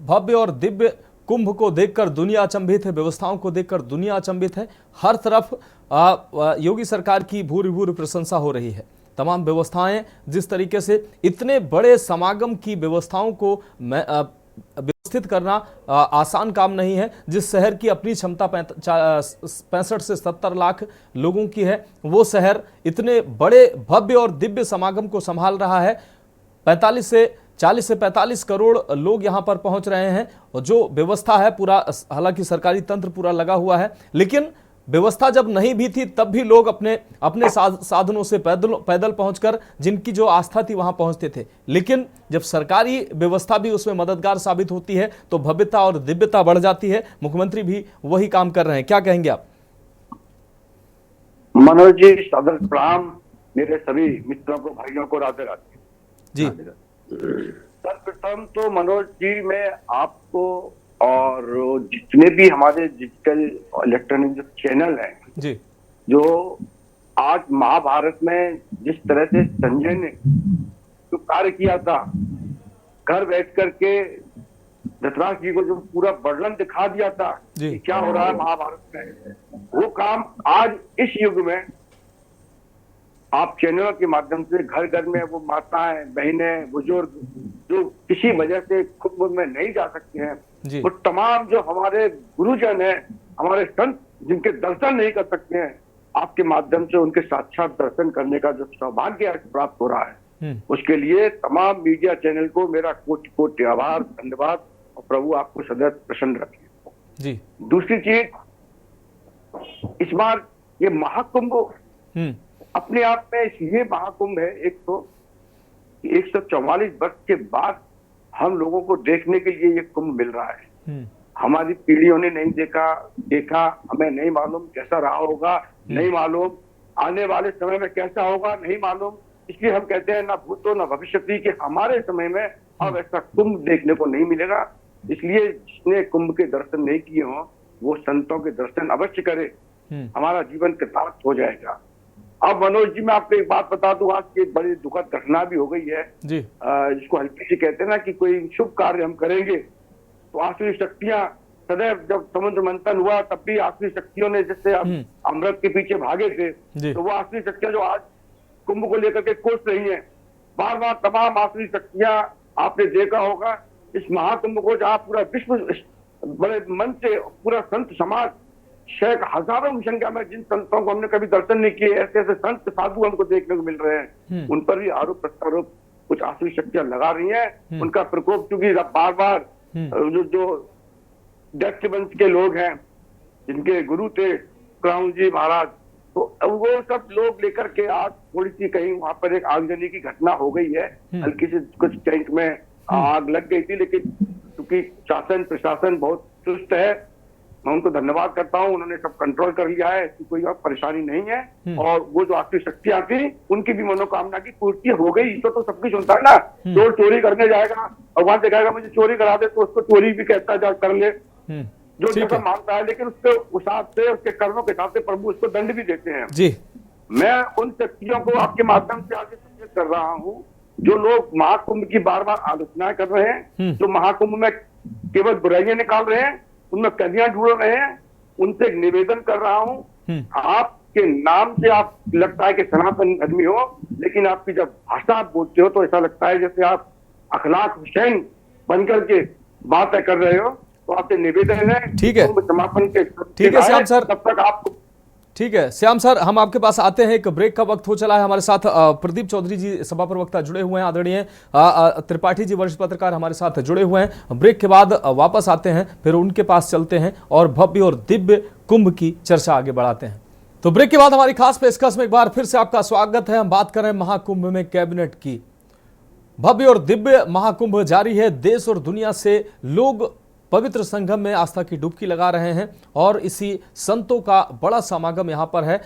भव्य और दिव्य कुंभ को देखकर दुनिया अचंभित है, व्यवस्थाओं को देखकर दुनिया अचंभित है। हर तरफ योगी सरकार की भूरी भूरी प्रशंसा हो रही है। तमाम व्यवस्थाएं जिस तरीके से इतने बड़े समागम की व्यवस्थाओं को व्यवस्थित करना आसान काम नहीं है। जिस शहर की अपनी क्षमता 65 से 70 लाख लोगों की है, वो शहर इतने बड़े भव्य और दिव्य समागम को संभाल रहा है। 40 से 45 करोड़ लोग यहां पर पहुंच रहे हैं, और जो व्यवस्था है पूरा, हालांकि सरकारी तंत्र पूरा लगा हुआ है, लेकिन व्यवस्था जब नहीं भी थी तब भी लोग अपने साधनों से पैदल पहुंचकर जिनकी जो आस्था थी वहां पहुंचते थे। लेकिन जब सरकारी व्यवस्था भी उसमें मददगार साबित होती है तो भव्यता और दिव्यता बढ़ जाती है। मुख्यमंत्री भी वही काम कर रहे हैं, क्या कहेंगे आप? मनोज जी, सादर प्रणाम मेरे सभी मित्रों को, भाइयों को, राधे राधे जी। सर्वप्रथम तो मनोज जी मैं आपको और जितने भी हमारे डिजिटल इलेक्ट्रॉनिक चैनल हैं जी, जो आज महाभारत में जिस तरह से संजय ने जो कार्य किया था, घर बैठ करके धृतराष्ट्र जी को जो पूरा वर्णन दिखा दिया था कि क्या हो रहा है महाभारत में, वो काम आज इस युग में आप चैनलों के माध्यम से घर घर में वो माताएं, बहनें, बुजुर्ग जो किसी वजह से कुंभ में नहीं जा सकते हैं, वो तमाम जो हमारे गुरुजन हैं, हमारे संत जिनके दर्शन नहीं कर सकते हैं, आपके माध्यम से उनके साक्षात दर्शन करने का जो सौभाग्य प्राप्त हो रहा है, उसके लिए तमाम मीडिया चैनल को मेरा कोटि कोटि आभार, धन्यवाद, और प्रभु आपको सदैव प्रसन्न रखे जी। दूसरी चीज, इस बार ये महाकुंभ अपने आप में ये महाकुंभ है, 144 वर्ष के बाद हम लोगों को देखने के लिए ये कुंभ मिल रहा है। हमारी पीढ़ियों ने नहीं देखा, हमें नहीं मालूम कैसा रहा होगा, नहीं मालूम आने वाले समय में कैसा होगा, नहीं मालूम। इसलिए हम कहते हैं ना भूतो ना भविष्यति, कि हमारे समय में अब ऐसा कुंभ देखने को नहीं मिलेगा। इसलिए जिसने कुंभ के दर्शन नहीं किए हों वो संतों के दर्शन अवश्य करे, हमारा जीवन कृतार्थ हो जाएगा। अब मनोज जी मैं आपको एक बात बता दूं, आज की एक बड़ी दुखद घटना भी हो गई है जी। जिसको हल्की से कहते हैं ना कि कोई शुभ कार्य हम करेंगे तो आसुरी शक्तियां सदैव, जब समुद्र मंथन हुआ तब भी आसुरी शक्तियों ने जैसे अमृत के पीछे भागे थे, तो वो आसुरी शक्तियां जो आज कुंभ को लेकर के कोस रही हैं, बार बार तमाम आसुरी शक्तियां, आपने देखा होगा इस महाकुंभ को जहां पूरा विश्व बड़े मन से पूरा संत समाज, हजारों की संख्या में जिन संतों को हमने कभी दर्शन नहीं किए, ऐसे ऐसे संत साधु हमको देखने को मिल रहे हैं, उन पर भी आरोप प्रत्यारोप कुछ आसुरी शक्तियां लगा रही हैं। उनका प्रकोप चूंकि बार बार जो दैत्य वंश के लोग हैं जिनके गुरु थे क्राउन जी महाराज, तो वो सब लोग लेकर के आज थोड़ी सी कहीं वहां पर एक आगजनी की घटना हो गई है, हल्की से कुछ टैंक में आग लग गई थी, लेकिन क्योंकि शासन प्रशासन बहुत चुस्त है, मैं उनको धन्यवाद करता हूं, उन्होंने सब कंट्रोल कर लिया है, ऐसी कोई परेशानी नहीं है। और वो जो आसुरी शक्तियां थी उनकी भी मनोकामना की पूर्ति हो गई। ईश्वर तो सब कुछ सुनता है ना, चोर चोरी करने जाएगा और वहां से कहेगा मुझे चोरी करा दे, तो उसको चोरी भी कहता है कर ले, जो जैसा मांगता है, लेकिन उसके हिसाब से, उसके कर्मों के हिसाब से प्रभु उसको दंड भी देते हैं जी। मैं उन शक्तियों को आपके माध्यम से आगे सूचित कर रहा हूं जो लोग महाकुंभ की बार बार आलोचना कर रहे हैं, जो महाकुंभ में केवल बुराइयां निकाल रहे हैं, उनमें कलियां ढूंढ रहे हैं, उनसे एक निवेदन कर रहा हूं, आपके नाम से आप लगता है कि सनातन आदमी हो, लेकिन आपकी जब भाषा आप बोलते हो तो ऐसा लगता है जैसे आप अखलाक हुसैन बनकर के बातें कर रहे हो। तो आपसे निवेदन है, ठीक है, समापन के ठीक है श्याम सर, तब तक आपको ठीक है श्याम सर, हम आपके पास आते हैं, एक ब्रेक का वक्त हो चला है। हमारे साथ प्रदीप चौधरी जी सभा प्रवक्ता जुड़े हुए हैं, आदरणीय त्रिपाठी जी वरिष्ठ पत्रकार हमारे साथ जुड़े हुए हैं। ब्रेक के बाद वापस आते हैं, फिर उनके पास चलते हैं और भव्य और दिव्य कुंभ की चर्चा आगे बढ़ाते हैं। तो ब्रेक के बाद हमारी खास पेशकश में एक बार फिर से आपका स्वागत है। हम बात कर रहे हैं महाकुंभ में कैबिनेट की। भव्य और दिव्य महाकुंभ जारी है, देश और दुनिया से लोग पवित्र संगम में आस्था की डुबकी लगा रहे हैं और इसी संतों का बड़ा समागम यहाँ पर है।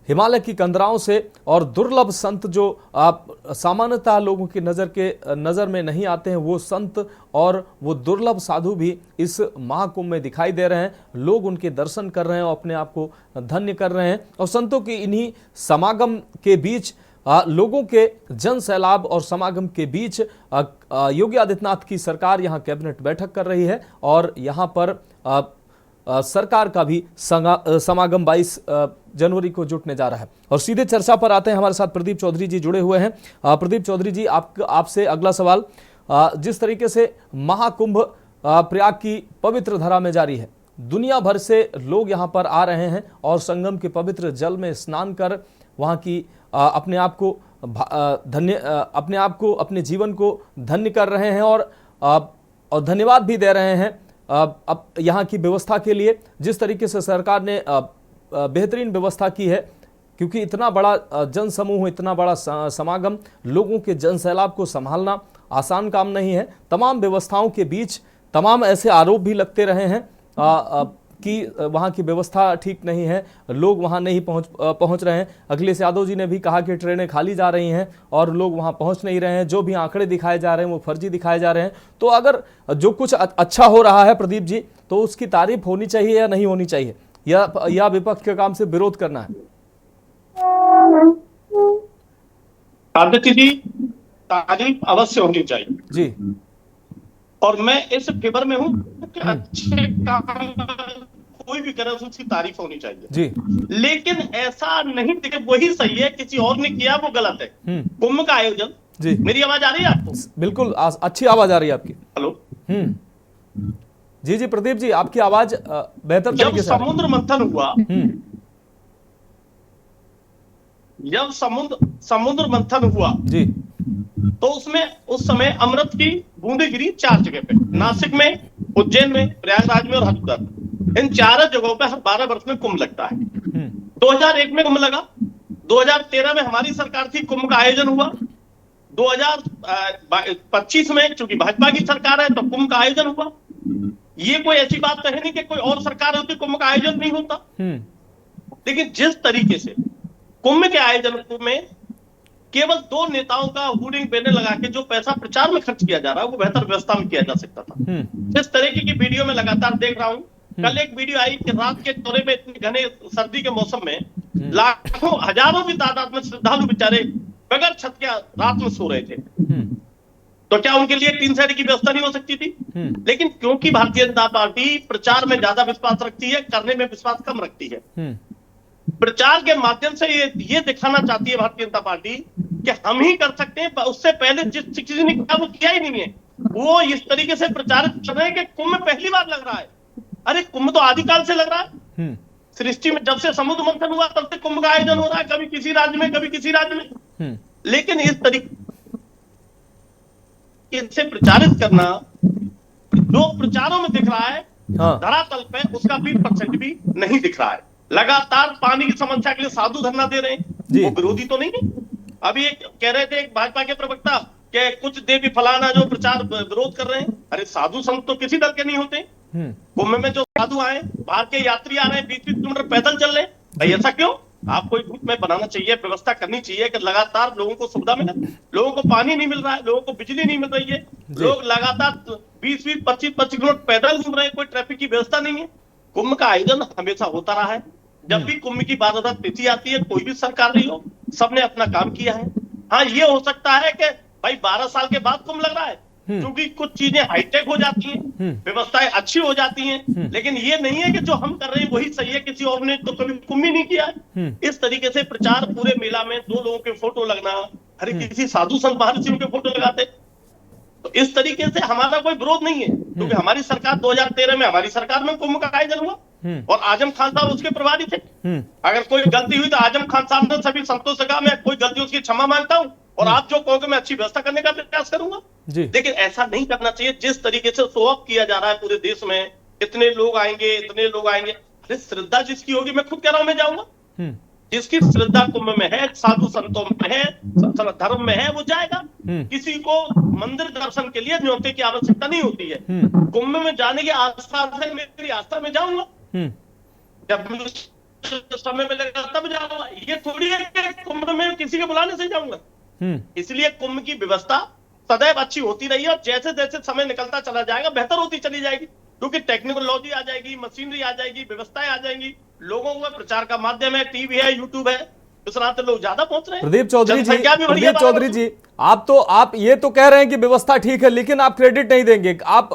हिमालय की कंदराओं से और दुर्लभ संत जो सामान्यतः लोगों की नज़र में नहीं आते हैं, वो संत और वो दुर्लभ साधु भी इस महाकुंभ में दिखाई दे रहे हैं। लोग उनके दर्शन कर रहे हैं और अपने आप को धन्य कर रहे हैं। और संतों की इन्हीं समागम के बीच लोगों के जन सैलाब और समागम के बीच योगी आदित्यनाथ की सरकार यहां कैबिनेट बैठक कर रही है और यहां पर सरकार का भी समागम 22 जनवरी को जुटने जा रहा है। और सीधे चर्चा पर आते हैं, हमारे साथ प्रदीप चौधरी जी जुड़े हुए हैं। प्रदीप चौधरी जी, आपसे अगला सवाल, जिस तरीके से महाकुंभ प्रयाग की पवित्र धरा में जारी है, दुनिया भर से लोग यहाँ पर आ रहे हैं और संगम के पवित्र जल में स्नान कर वहाँ की अपने आप को अपने जीवन को धन्य कर रहे हैं और धन्यवाद भी दे रहे हैं अब यहाँ की व्यवस्था के लिए, जिस तरीके से सरकार ने बेहतरीन व्यवस्था की है। क्योंकि इतना बड़ा जन समूह, इतना बड़ा समागम, लोगों के जन सैलाब को संभालना आसान काम नहीं है। तमाम व्यवस्थाओं के बीच तमाम ऐसे आरोप भी लगते रहे हैं कि वहाँ की व्यवस्था ठीक नहीं है, लोग वहाँ नहीं पहुँच रहे हैं। अखिलेश यादव जी ने भी कहा कि ट्रेनें खाली जा रही हैं और लोग वहाँ पहुँच नहीं रहे हैं। जो भी आंकड़े दिखाए जा रहे हैं वो फर्जी दिखाए जा रहे हैं। तो अगर जो कुछ अच्छा हो रहा है प्रदीप जी, तो उसकी तारीफ होनी चाहिए या नहीं होनी चाहिए, या विपक्ष के काम से विरोध करना है? आदित्य जी, तारीफ अवश्य होनी चाहिए जी, और मैं इस फेवर में हूं कि अच्छे काम कोई भी करे उसकी तारीफ होनी चाहिए जी। लेकिन ऐसा नहीं कि वही सही है, किसी और ने किया वो गलत है। कुंभ का आयोजन जी। मेरी आवाज आ रही है आपको? बिल्कुल अच्छी आवाज आ रही है आपकी। हेलो। जी जी प्रदीप जी, आपकी आवाज बेहतर तरीके से। समुद्र मंथन हुआ, जब समुद्र मंथन हुआ जी, तो उसमें उस समय अमृत की बूंदें गिरी 4 जगह पे, नासिक में, उज्जैन में, प्रयागराज में और हरिद्वार में। इन 4 जगहों पे हर 12 वर्ष में कुंभ लगता है। 2001 में कुंभ लगा, 2013 में हमारी सरकार थी, कुंभ का आयोजन हुआ। 2025 में चूंकि भाजपा की सरकार है तो कुंभ का आयोजन हुआ। ये कोई ऐसी बात तो है नहीं कि कोई और सरकार होती कुंभ का आयोजन नहीं होता। लेकिन जिस तरीके से कुंभ के आयोजन में केवल 2 नेताओं का होर्डिंग बैनर लगा के जो पैसा प्रचार में खर्च किया जा रहा है वो बेहतर व्यवस्था में किया जा सकता था। जिस तरीके की वीडियो में लगातार देख रहा हूं, कल एक वीडियो आई कि रात के दौरे में इतने घने सर्दी के मौसम में लाखों हजारों की तादाद में श्रद्धालु बेचारे बगैर छत के रात में सो रहे थे। तो क्या उनके लिए टीन शेड की व्यवस्था नहीं हो सकती थी? लेकिन क्योंकि भारतीय जनता पार्टी प्रचार में ज्यादा विश्वास रखती है, करने में विश्वास कम रखती है, प्रचार के माध्यम से ये दिखाना चाहती है भारतीय जनता पार्टी कि हम ही कर सकते हैं, उससे पहले जिस किसी ने किया वो किया ही नहीं है। वो इस तरीके से प्रचारित कर रहे हैं कि कुंभ पहली बार लग रहा है। अरे कुंभ तो आदिकाल से लग रहा है। सृष्टि में जब से समुद्र मंथन हुआ तब से कुंभ का आयोजन हो रहा है, कभी किसी राज्य में, कभी किसी राज्य में। लेकिन इस तरीके से प्रचारित करना जो प्रचारों में दिख रहा है, धरातल पे उसका 20% भी नहीं दिख रहा है। लगातार पानी की समस्या के लिए साधु धरना दे रहे हैं, वो विरोधी तो नहीं है। अभी एक कह रहे थे एक भाजपा के प्रवक्ता कि कुछ देवी फलाना जो प्रचार विरोध कर रहे हैं। अरे साधु संत तो किसी दल के नहीं होते। कुंभ में जो साधु आए, बाहर के यात्री आ रहे हैं, 20-20 किलोमीटर पैदल चल रहे हैं। भाई ऐसा क्यों? आपको एक ग्रुप में बनाना चाहिए, व्यवस्था करनी चाहिए कि लगातार लोगों को सुविधा मिले। लोगों को पानी नहीं मिल रहा है, लोगों को बिजली नहीं मिल रही है, लोग लगातार 20-20, 25-25 किलोमीटर पैदल घूम रहे हैं, कोई ट्रैफिक की व्यवस्था नहीं है। कुंभ का आयोजन हमेशा होता रहा है। जब भी कुंभ की 12 तिथि आती है, कोई भी सरकार रही हो, सबने अपना काम किया है। हाँ, ये हो सकता है कि भाई 12 साल के बाद कुंभ लग रहा है, क्योंकि कुछ चीजें हाईटेक हो जाती हैं, व्यवस्थाएं अच्छी हो जाती हैं, लेकिन ये नहीं है कि जो हम कर रहे हैं वही सही है, किसी और ने तो कभी कुंभ ही नहीं किया है। इस तरीके से प्रचार, पूरे मेला में 2 लोगों के फोटो लगना, हर किसी साधु संत महर्षियों के फोटो लगाते। तो इस तरीके से हमारा कोई विरोध नहीं है, क्योंकि हमारी सरकार 2013 में हमारी सरकार में कुंभ का आयोजन हुआ और आजम खान साहब उसके प्रभारी थे। अगर कोई गलती हुई तो आजम खान साहब ने सभी संतों से कहा मैं कोई गलती उसकी क्षमा मांगता हूं और आप जो कहोगे मैं अच्छी व्यवस्था करने का प्रयास करूंगा। लेकिन ऐसा नहीं करना चाहिए जिस तरीके से शो ऑफ किया जा रहा है पूरे देश में। इतने लोग आएंगे, इतने लोग आएंगे। अरे श्रद्धा जिसकी होगी, मैं खुद कह रहा हूं मैं जाऊंगा। जिसकी श्रद्धा कुंभ में है, साधु संतों में है, धर्म में है, वो जाएगा। किसी को मंदिर दर्शन के लिए न्योते की आवश्यकता नहीं होती है। कुंभ में जाने की आस्था से मेरी आस्था में जाऊंगा, जब समय मिलेगा तब जाऊंगा। ये थोड़ी है कि कुंभ में किसी के बुलाने से जाऊंगा। इसलिए कुंभ की व्यवस्था सदैव अच्छी होती रही है और जैसे जैसे समय निकलता चला जाएगा बेहतर होती चली जाएगी, क्योंकि टेक्नोलॉजी आ जाएगी, मशीनरी आ जाएगी, व्यवस्थाएं आ जाएंगी, लोगों का प्रचार का माध्यम है, टीवी है, यूट्यूब है, इस नाते लोग ज्यादा पहुंच रहे हैं। प्रदीप चौधरी जी, आप ये तो कह रहे हैं कि व्यवस्था ठीक है, लेकिन आप क्रेडिट नहीं देंगे। आप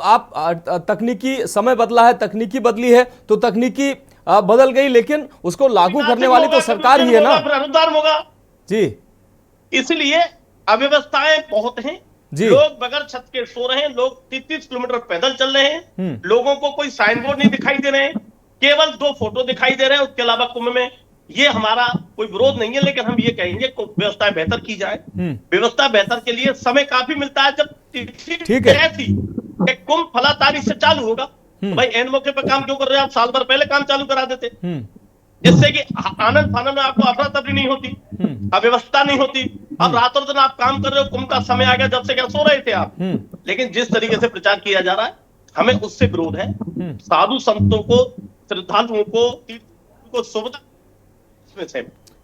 तकनीकी समय बदला है, तकनीकी बदली है तो तकनीकी बदल गई, लेकिन उसको लागू करने वाली तो सरकार ही है ना। अनुदान होगा जी, इसलिए अव्यवस्थाएं बहुत हैं। लोग बगैर छत के सो रहे हैं, लोग 30-30 किलोमीटर पैदल चल रहे हैं, लोगों को कोई साइन बोर्ड नहीं दिखाई दे रहे हैं, केवल 2 फोटो दिखाई दे रहे हैं। उसके अलावा कुंभ में ये हमारा कोई विरोध नहीं है, लेकिन हम ये कहेंगे व्यवस्था बेहतर की जाए। व्यवस्था बेहतर के लिए समय काफी मिलता है। जब ठीक है थी कुंभ फला तारीख से चालू होगा, तो भाई एन मौके पर काम क्यों कर रहे हैं? आप साल भर पहले काम चालू करा देते, जिससे कि आनंद फानंद में आपको अफरा तफरी नहीं होती, अव्यवस्था नहीं होती। अब रातों दिन आप काम कर रहे हो, कुंभ का समय आ गया, जब से क्या सो रहे थे आप। लेकिन जिस तरीके से प्रचार किया जा रहा है, हमें उससे विरोध है। साधु संतों को, श्रद्धालुओं को सुविधा।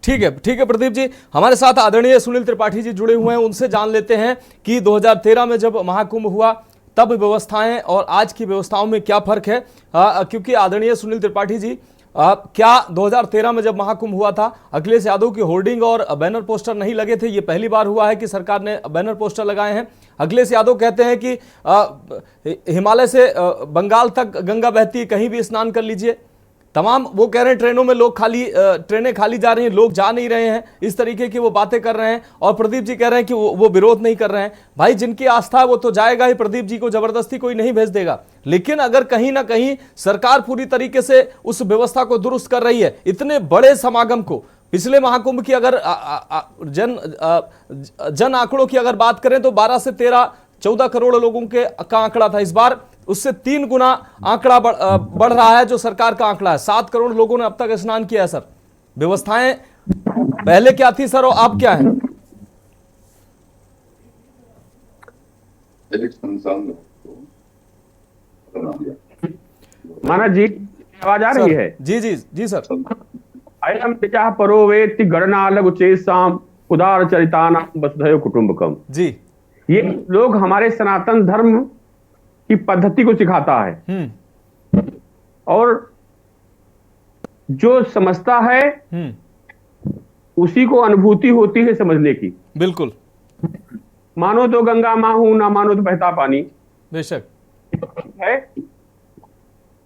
ठीक है प्रदीप जी, हमारे साथ आदरणीय सुनील त्रिपाठी जी जुड़े हुए हैं, उनसे जान लेते हैं कि 2013 में जब महाकुंभ हुआ तब व्यवस्थाएं और आज की व्यवस्थाओं में क्या फर्क है। क्योंकि आदरणीय सुनील त्रिपाठी जी, क्या 2013 में जब महाकुंभ हुआ था अखिलेश यादव की होर्डिंग और बैनर पोस्टर नहीं लगे थे? ये पहली बार हुआ है कि सरकार ने बैनर पोस्टर लगाए हैं। अखिलेश यादव कहते हैं कि हिमालय से बंगाल तक गंगा बहती, कहीं भी स्नान कर लीजिए। तमाम वो कह रहे हैं ट्रेनों में लोग ट्रेनें खाली जा रही हैं, लोग जा नहीं रहे हैं, इस तरीके की वो बातें कर रहे हैं। और प्रदीप जी कह रहे हैं कि वो विरोध नहीं कर रहे हैं। भाई जिनकी आस्था है वो तो जाएगा ही, प्रदीप जी को जबरदस्ती कोई नहीं भेज देगा। लेकिन अगर कहीं ना कहीं सरकार पूरी तरीके से उस व्यवस्था को दुरुस्त कर रही है, इतने बड़े समागम को, पिछले महाकुंभ की अगर जन आंकड़ों की अगर बात करें तो 12 से 13-14 करोड़ लोगों का आंकड़ा था। इस बार उससे 3 गुना आंकड़ा बढ़ रहा है जो सरकार का आंकड़ा है। 7 करोड़ लोगों ने अब तक स्नान किया है। सर, व्यवस्थाएं पहले क्या थी सर और अब क्या है? माना जी, आवाज आ रही है? जी सर। अयम पिता परो वेत्ति गणना लघु चेसाम उदार चरितानाम वसुधैव कुटुंबकम। जी, ये लोग हमारे सनातन धर्म की पद्धति को सिखाता है और जो समझता है उसी को अनुभूति होती है समझने की। बिल्कुल, मानो तो गंगा माँ हूं, ना मानो तो बहता पानी बेशक है।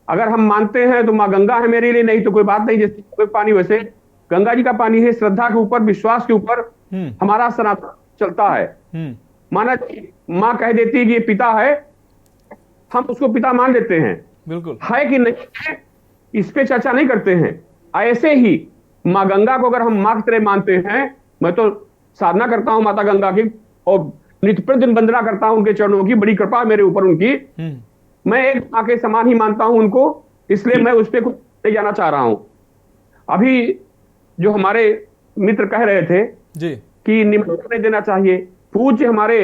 अगर हम मानते हैं तो माँ गंगा है मेरे लिए, नहीं तो कोई बात नहीं। जैसे कोई पानी, वैसे गंगा जी का पानी है। श्रद्धा के ऊपर, विश्वास के ऊपर हमारा सनातन चलता है। माना माँ कह देती है कि ये पिता है, हम उसको पिता मान लेते हैं। बिल्कुल है कि नहीं है, इस पे चर्चा नहीं करते हैं। ऐसे ही माँ गंगा को अगर हम माँ की तरह मानते हैं, मैं तो साधना करता हूं माता गंगा की और नित्य प्रतिदिन वंदना करता हूं उनके चरणों की, बड़ी कृपा मेरे ऊपर उनकी। मैं एक माँ के समान ही मानता हूं उनको, इसलिए मैं उस पर कुछ नहीं जाना चाह रहा हूं। अभी जो हमारे मित्र कह रहे थे जी कि निमंत्रण नहीं देना चाहिए, पूज्य हमारे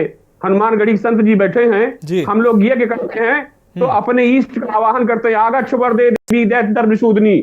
हनुमानगढ़ी संत जी बैठे हैं, हम लोग यज्ञ करते हैं तो अपने इष्ट का आवाहन करते हैं। आगच्छ वरदे देवी दैत्य विशोधनी।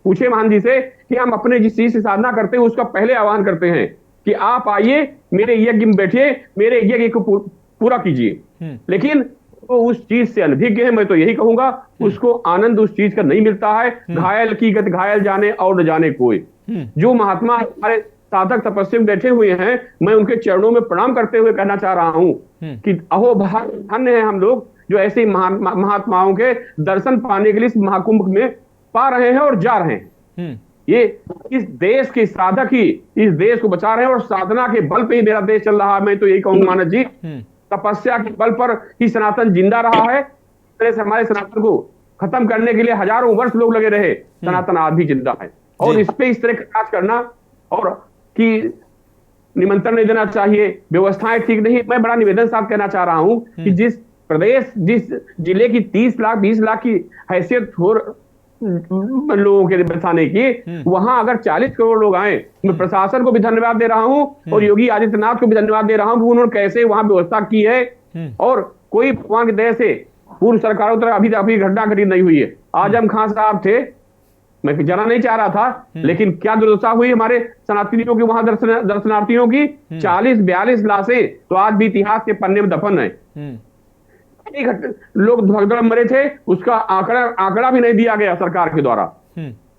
पूछे महान जी से कि हम अपने जिस चीज से साधना करते हैं उसका पहले आह्वान करते हैं कि आप आइए मेरे यज्ञ में बैठिए, मेरे यज्ञ को पूरा कीजिए। लेकिन वो उस चीज से अनभिज्ञ है। मैं तो यही कहूंगा, उसको आनंद उस चीज का नहीं मिलता है। घायल की गत घायल जाने और न जाने कोई। जो महात्मा हमारे साधक तपस्वी बैठे हुए हैं, मैं उनके चरणों में प्रणाम करते हुए कहना चाह रहा हूं कि अहो धन्य है हम लोग जो ऐसे महात्माओं के दर्शन पाने के लिए इस महाकुंभ में पा रहे हैं और जा रहे हैं। ये इस देश के साधक ही इस देश को बचा रहे हैं और साधना के बल पे ही मेरा देश चल रहा है। मैं तो यही कहूंगा मानस जी, तपस्या के बल पर ही सनातन जिंदा रहा है। इस तरह से हमारे सनातन को खत्म करने के लिए हजारों वर्ष लोग लगे रहे, सनातन आज भी जिंदा है। और इस पे इस तरह का काज करना और कि निमंत्रण नहीं देना चाहिए, व्यवस्थाएं ठीक नहीं। मैं बड़ा निवेदन साथ कहना चाह रहा हूं कि जिस प्रदेश, जिस जिले की 30 लाख 20 लाख की हैसियत हो लोगों के बसाने की, वहां अगर 40 करोड़ लोग आए, मैं प्रशासन को भी धन्यवाद दे रहा हूं और योगी आदित्यनाथ को भी धन्यवाद दे रहा हूं कि उन्होंने कैसे वहां व्यवस्था की है। और कोई भगवान की दया से पूर्व सरकारों तरह अभी घटना घटी नहीं हुई है। आजम खान साहब थे, मैं जाना नहीं चाह रहा था, लेकिन क्या दुर्दशा हुई हमारे सनातनियों की, वहां दर्शनार्थियों की। 40-42 लाशें तो आज भी इतिहास के पन्ने में दफन है। लोग भगदड़ मरे थे, उसका आंकड़ा भी नहीं दिया गया सरकार के द्वारा।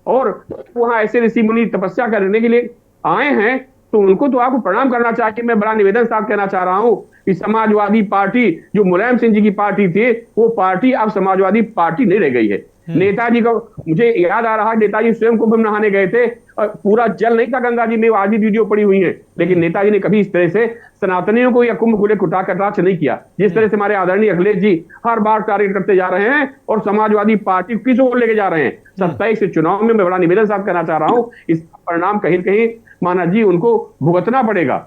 और वहां ऐसे ऋषि मुनि तपस्या करने के लिए आए हैं तो उनको तो आपको प्रणाम करना चाहिए। मैं बड़ा निवेदन साथ कहना चाह रहा हूं कि समाजवादी पार्टी जो मुलायम सिंह जी की पार्टी थी, वो पार्टी अब समाजवादी पार्टी नहीं रह गई है। नेताजी का मुझे याद आ रहा है, नेताजी स्वयं कुंभ में नहाने गए थे और पूरा जल नहीं था गंगा जी में, आज भी वीडियो पड़ी हुई है। लेकिन नेताजी ने कभी इस तरह से सनातनियों को या कुंभ को लेकर कटाक्ष नहीं किया जिस तरह से हमारे आदरणीय अखिलेश जी हर बार टारगेट करते जा रहे हैं और समाजवादी पार्टी किस ओर लेके जा रहे हैं। 27 से चुनाव में मैं बड़ा निवेदन साथ करना चाह रहा हूँ, इस परिणाम कहीं कहीं माना जी उनको भुगतना पड़ेगा।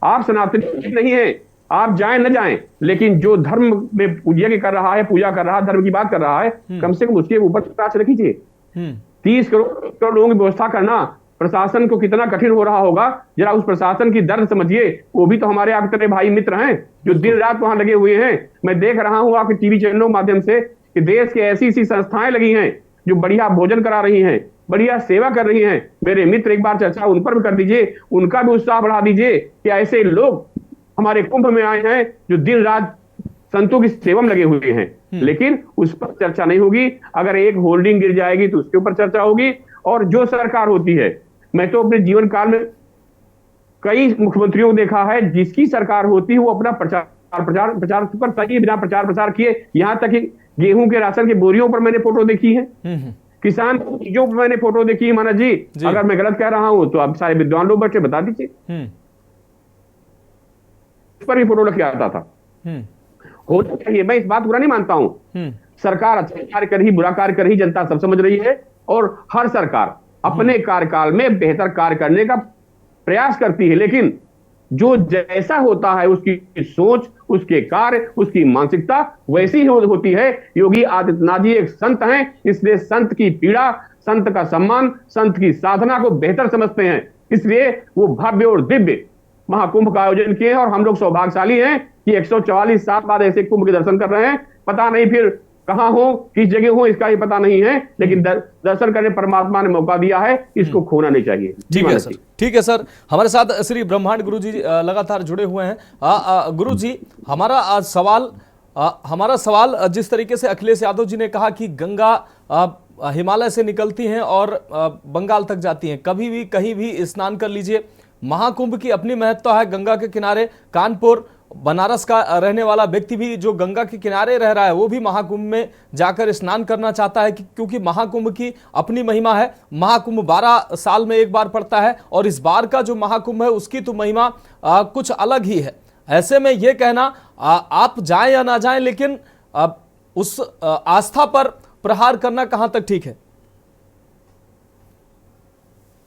आप सनातनी नहीं है, आप जाएं न जाएं, लेकिन जो धर्म में पूजा कर रहा है, पूजा कर रहा है, धर्म की बात कर रहा है, कम से कम उसके ऊपर कांच रखिए। 30 करोड़ लोगों की व्यवस्था करना प्रशासन को कितना कठिन हो रहा होगा, जरा उस प्रशासन की दर्द समझिए। वो भी तो हमारे आपके भाई मित्र हैं जो दिन रात वहां लगे हुए हैं। मैं देख रहा हूं आपके टीवी चैनलों के माध्यम से कि देश की ऐसी ऐसी संस्थाएं लगी हैं जो बढ़िया भोजन करा रही हैं, बढ़िया सेवा कर रही हैं। मेरे मित्र एक बार चर्चा उन पर भी कर दीजिए, उनका भी उत्साह बढ़ा दीजिए कि ऐसे लोग हमारे कुंभ में आए हैं जो दिन रात संतों की सेवा में लगे हुए हैं। लेकिन उस पर चर्चा नहीं होगी। अगर एक होल्डिंग गिर जाएगी तो उसके ऊपर चर्चा होगी। और जो सरकार होती है, मैं तो अपने जीवन काल में कई मुख्यमंत्रियों को देखा है, जिसकी सरकार होती है वो अपना प्रचार पर सही बिना प्रचार प्रसार किए, यहां तक कि गेहूं के राशन के बोरियों पर मैंने फोटो देखी है, किसान चीजों पर मैंने फोटो देखी है। माना जी अगर मैं गलत कह रहा हूं तो आप सारे विद्वान लोग बैठे बता दीजिए। उस पर भी फोटो लग आता था। होना चाहिए, मैं इस बात बुरा नहीं मानता हूं। सरकार अच्छा कार्य कर रही, बुरा कार्य कर रही, जनता सब समझ रही है और हर सरकार अपने कार्यकाल में बेहतर कार्य करने का प्रयास करती है। लेकिन जो जैसा होता है उसकी सोच, उसके कार्य, उसकी मानसिकता वैसी ही होती है। योगी आदित्यनाथ जी एक संत हैं, इसलिए संत की पीड़ा, संत का सम्मान, संत की साधना को बेहतर समझते हैं। इसलिए वो भव्य और दिव्य महाकुंभ का आयोजन किए और हम लोग सौभाग्यशाली हैं कि 144 साल बाद ऐसे कुंभ के दर्शन कर रहे हैं। पता नहीं फिर कहां हो, किस जगह हो, इसका ही पता नहीं है, लेकिन दर्शन करने परमात्मा ने मौका दिया है, इसको खोना नहीं चाहिए। ठीक है सर, ठीक है सर। हमारे साथ श्री ब्रह्मांड गुरु जी लगातार जुड़े हुए हैं। गुरु जी, हमारा सवाल जिस तरीके से अखिलेश यादव जी ने कहा कि गंगा हिमालय से निकलती हैं और बंगाल तक जाती हैं। कभी भी कहीं भी स्नान कर लीजिए। महाकुंभ की अपनी महत्ता है। गंगा के किनारे कानपुर बनारस का रहने वाला व्यक्ति भी जो गंगा के किनारे रह रहा है वो भी महाकुंभ में जाकर स्नान करना चाहता है क्योंकि महाकुंभ की अपनी महिमा है। महाकुंभ 12 साल में एक बार पड़ता है और इस बार का जो महाकुंभ है उसकी तो महिमा कुछ अलग ही है। ऐसे में ये कहना आप जाएं या ना जाएं, लेकिन उस आस्था पर प्रहार करना कहां तक ठीक है?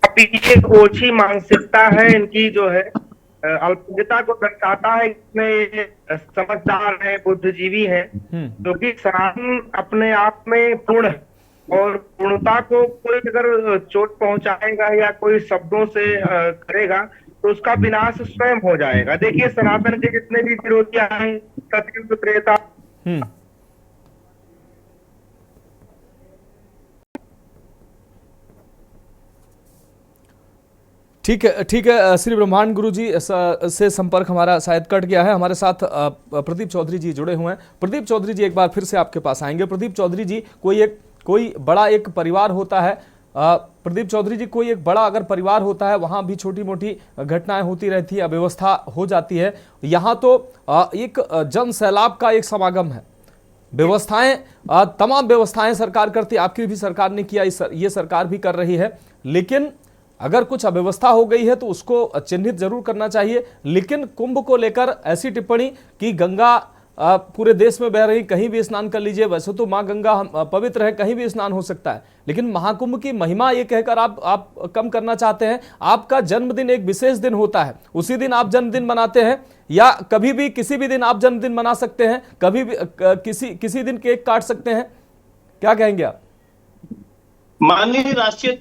ये ओछी मानसिकता है इनकी, जो है अल्पज्ञता को दर्शाता है। इसमें समझदार है, बुद्धिजीवी है, क्योंकि सनातन अपने आप में पूर्ण है और पूर्णता को कोई अगर चोट पहुंचाएगा या कोई शब्दों से करेगा तो उसका विनाश स्वयं हो जाएगा। देखिए सनातन के जितने भी विरोधी आए, सतयुग त्रेता, ठीक है श्री ब्रह्मांड गुरु जी से संपर्क हमारा शायद कट गया है। हमारे साथ प्रदीप चौधरी जी जुड़े हुए हैं। प्रदीप चौधरी जी एक बार फिर से आपके पास आएंगे। प्रदीप चौधरी जी, कोई बड़ा एक परिवार होता है, प्रदीप चौधरी जी कोई एक बड़ा अगर परिवार होता है वहां भी छोटी मोटी घटनाएं होती रहती है, अव्यवस्था हो जाती है। यहाँ तो एक जन सैलाब का एक समागम है। व्यवस्थाएं, तमाम व्यवस्थाएं सरकार करती, आपकी भी सरकार ने किया, ये सरकार भी कर रही है। लेकिन अगर कुछ अव्यवस्था हो गई है तो उसको चिन्हित जरूर करना चाहिए। लेकिन कुंभ को लेकर ऐसी टिप्पणी कि गंगा पूरे देश में बह रही, कहीं भी स्नान कर लीजिए। वैसे तो मां गंगा पवित्र है, कहीं भी स्नान हो सकता है, लेकिन महाकुंभ की महिमा ये कहकर आप कम करना चाहते हैं। आपका जन्मदिन एक विशेष दिन होता है, उसी दिन आप जन्मदिन मनाते हैं या कभी भी किसी भी दिन आप जन्मदिन मना सकते हैं, कभी भी किसी दिन केक काट सकते हैं। क्या कहेंगे आप? माननीय राष्ट्रीय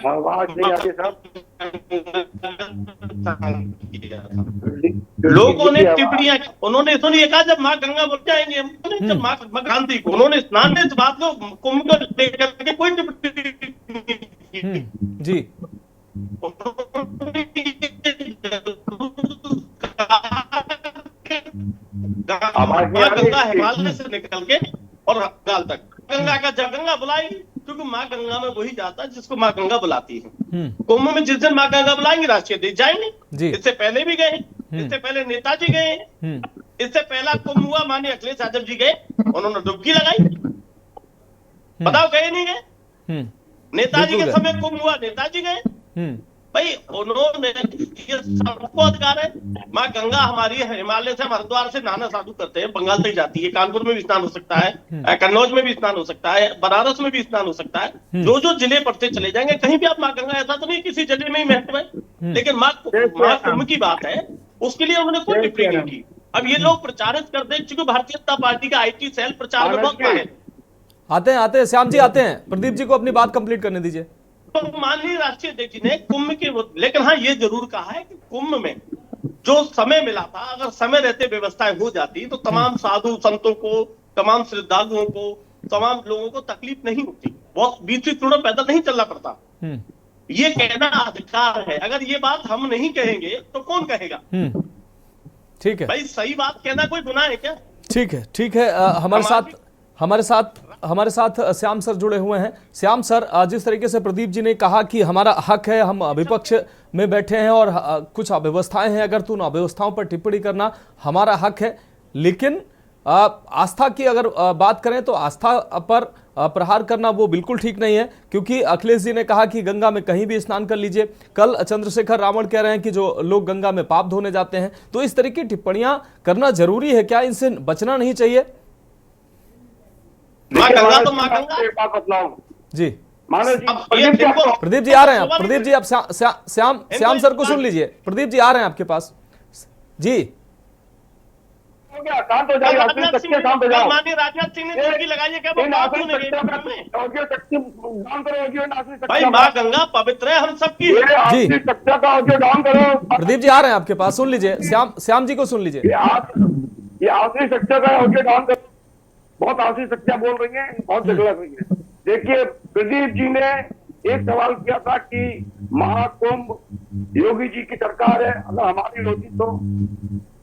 आवाज नहीं आती साहब। लोगों ने टिप्पणियां, उन्होंने तो नहीं कहा जब माँ गंगा बोल जाएंगे, जब माँ गांधी को उन्होंने स्नान इस बात को कुंभ को लेकर के कोई टिप्पणी जी गंगा हिमालय से निकल के और बंगाल तक गंगा का जब गंगा बुलाई, क्योंकि माँ गंगा में वही जाता है जिसको माँ गंगा बुलाती है। कुंभ में जिस दिन माँ गंगा बुलाएंगे राष्ट्रीय देश जाएंगे। इससे पहले भी गए, इससे पहले नेताजी गए, इससे पहला कुंभ हुआ माननीय अखिलेश यादव जी गए, उन्होंने डुबकी लगाई। बताओ गए नहीं गए? नेताजी के समय कुंभ हुआ, नेताजी गए। भाई उन्होंने, ये सबको अधिकार है। माँ गंगा हमारी हिमालय से, हरिद्वार से नहाना साधु करते हैं, बंगाल तक जाती है, कानपुर में भी स्नान हो सकता है, कन्नौज में भी स्नान हो सकता है, बनारस में भी स्नान हो सकता है। जो जिले पड़ते चले जाएंगे, कहीं भी आप माँ गंगा, ऐसा तो नहीं किसी जिले में ही महत्व है। लेकिन माँ कुंभ की बात है, उसके लिए उन्होंने कोई टिप्पणी नहीं की। अब ये लोग प्रचारित कर दे, चूंकि भारतीय जनता पार्टी का IT सेल प्रचार में बहुत है। आते हैं श्याम जी, आते हैं। प्रदीप जी को अपनी बात कंप्लीट करने दीजिए। तो माननीय राष्ट्रीय अध्यक्ष ने कुंभ के, लेकिन हाँ ये जरूर कहा है कि कुंभ में जो समय मिला था, अगर समय रहते व्यवस्थाएं हो जाती तो तमाम साधु संतों को, तमाम श्रद्धालुओं को, तमाम लोगों को तकलीफ नहीं होती, बहुत 20 किलोमीटर पैदल नहीं चलना पड़ता। ये कहना अधिकार है। अगर ये बात हम नहीं कहेंगे तो कौन कहेगा? ठीक है भाई, सही बात कहना कोई गुनाह है क्या? ठीक है। हमारे साथ श्याम सर जुड़े हुए हैं। श्याम सर, जिस तरीके से प्रदीप जी ने कहा कि हमारा हक है, हम विपक्ष में बैठे हैं और कुछ अव्यवस्थाएं हैं, अगर तो उन अव्यवस्थाओं पर टिप्पणी करना हमारा हक है। लेकिन आस्था की अगर बात करें तो आस्था पर प्रहार करना वो बिल्कुल ठीक नहीं है, क्योंकि अखिलेश जी ने कहा कि गंगा में कहीं भी स्नान कर लीजिए। कल चंद्रशेखर रावण कह रहे हैं कि जो लोग गंगा में पाप धोने जाते हैं, तो इस तरह की टिप्पणियां करना जरूरी है क्या? इनसे बचना नहीं चाहिए? माँ गंगा तो माँ गंगा जी। प्रदीप जी आ रहे हैं, प्रदीप जी आप श्याम सर को सुन लीजिए। प्रदीप जी आ रहे हैं आपके पास जी। शांत हो जाइए, शांत हो जाओ। माननीय राजनाथ सिंह ने डुबकी लगाई है क्या? भाई माँ गंगा पवित्र है, हम सबकी जी। कक्षा का ऑडियो डाउन करो। प्रदीप जी आ रहे हैं आपके पास, सुन लीजिए। श्याम जी को सुन लीजिए। ये आखिरी कक्षा का ऑडियो डाउन करो। बहुत आखिरी कक्षा बोल रही है, बहुत जगह रही है। देखिए, प्रदीप जी ने एक सवाल किया था कि महाकुंभ योगी जी की सरकार है, अगर हमारी होती तो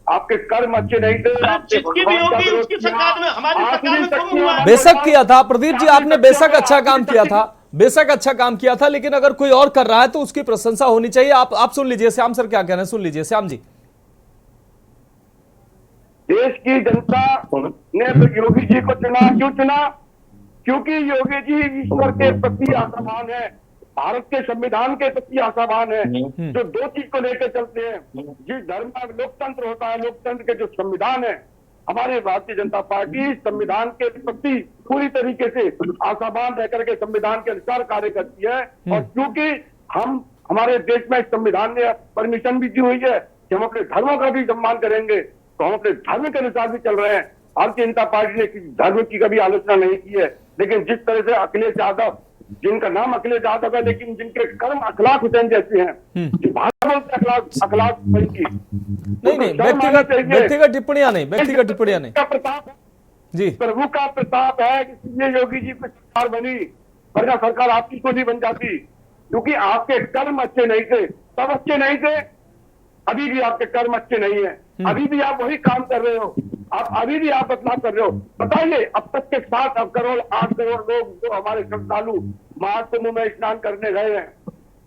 आपके कर्म अच्छे नहीं थे, आपके जिसकी भी होगी उसकी सरकार में, हमारी सरकार में कुंभ हुआ है। बेशक किया था प्रदीप जी, आपने बेशक अच्छा काम किया था, बेशक अच्छा काम किया था, लेकिन अगर कोई और कर रहा है तो उसकी प्रशंसा होनी चाहिए। आप सुन लीजिए श्याम सर क्या कह रहे हैं, सुन लीजिए श्याम जी। देश की जनता ने तो योगी जी को चुना, क्यों चुना? क्योंकि योगी जी ईश्वर के प्रति आस्थावान है, भारत के संविधान के प्रति आस्थावान है, जो दो चीज को लेकर चलते हैं। जिस धर्म का लोकतंत्र होता है, लोकतंत्र के जो संविधान है, हमारे भारतीय जनता पार्टी संविधान के प्रति पूरी तरीके से आस्थावान रह करके संविधान के अनुसार कार्य करती है। और क्योंकि हम हमारे देश में संविधान ने परमिशन भी दी हुई है कि हम अपने धर्मों का भी सम्मान करेंगे, तो हम अपने धर्म के अनुसार भी चल रहे हैं। भारतीय जनता पार्टी ने किसी धर्म की कभी आलोचना नहीं की है, लेकिन जिस तरह से अखिलेश यादव, जिनका नाम अखिलेश यादव है लेकिन जिनके कर्म अखलाक हुसैन जैसे हैं, अखलाक नहीं, व्यक्तिगत टिप्पणियां नहीं, व्यक्तिगत टिप्पणियां नहीं। प्रताप जी, प्रभु का प्रताप है, इसलिए योगी जी की सरकार बनी, वरना सरकार आपकी को नहीं बन जाती। क्योंकि आपके कर्म अच्छे नहीं थे, तब अच्छे नहीं थे, अभी भी आपके कर्म अच्छे नहीं है, अभी भी आप वही काम कर रहे हो, आप अभी भी आप बदलाव कर रहे हो। बताइए, अब तक के 7 करोड़ 8 करोड़ लोग जो हमारे श्रद्धालु महाकुंभ में स्नान करने गए हैं,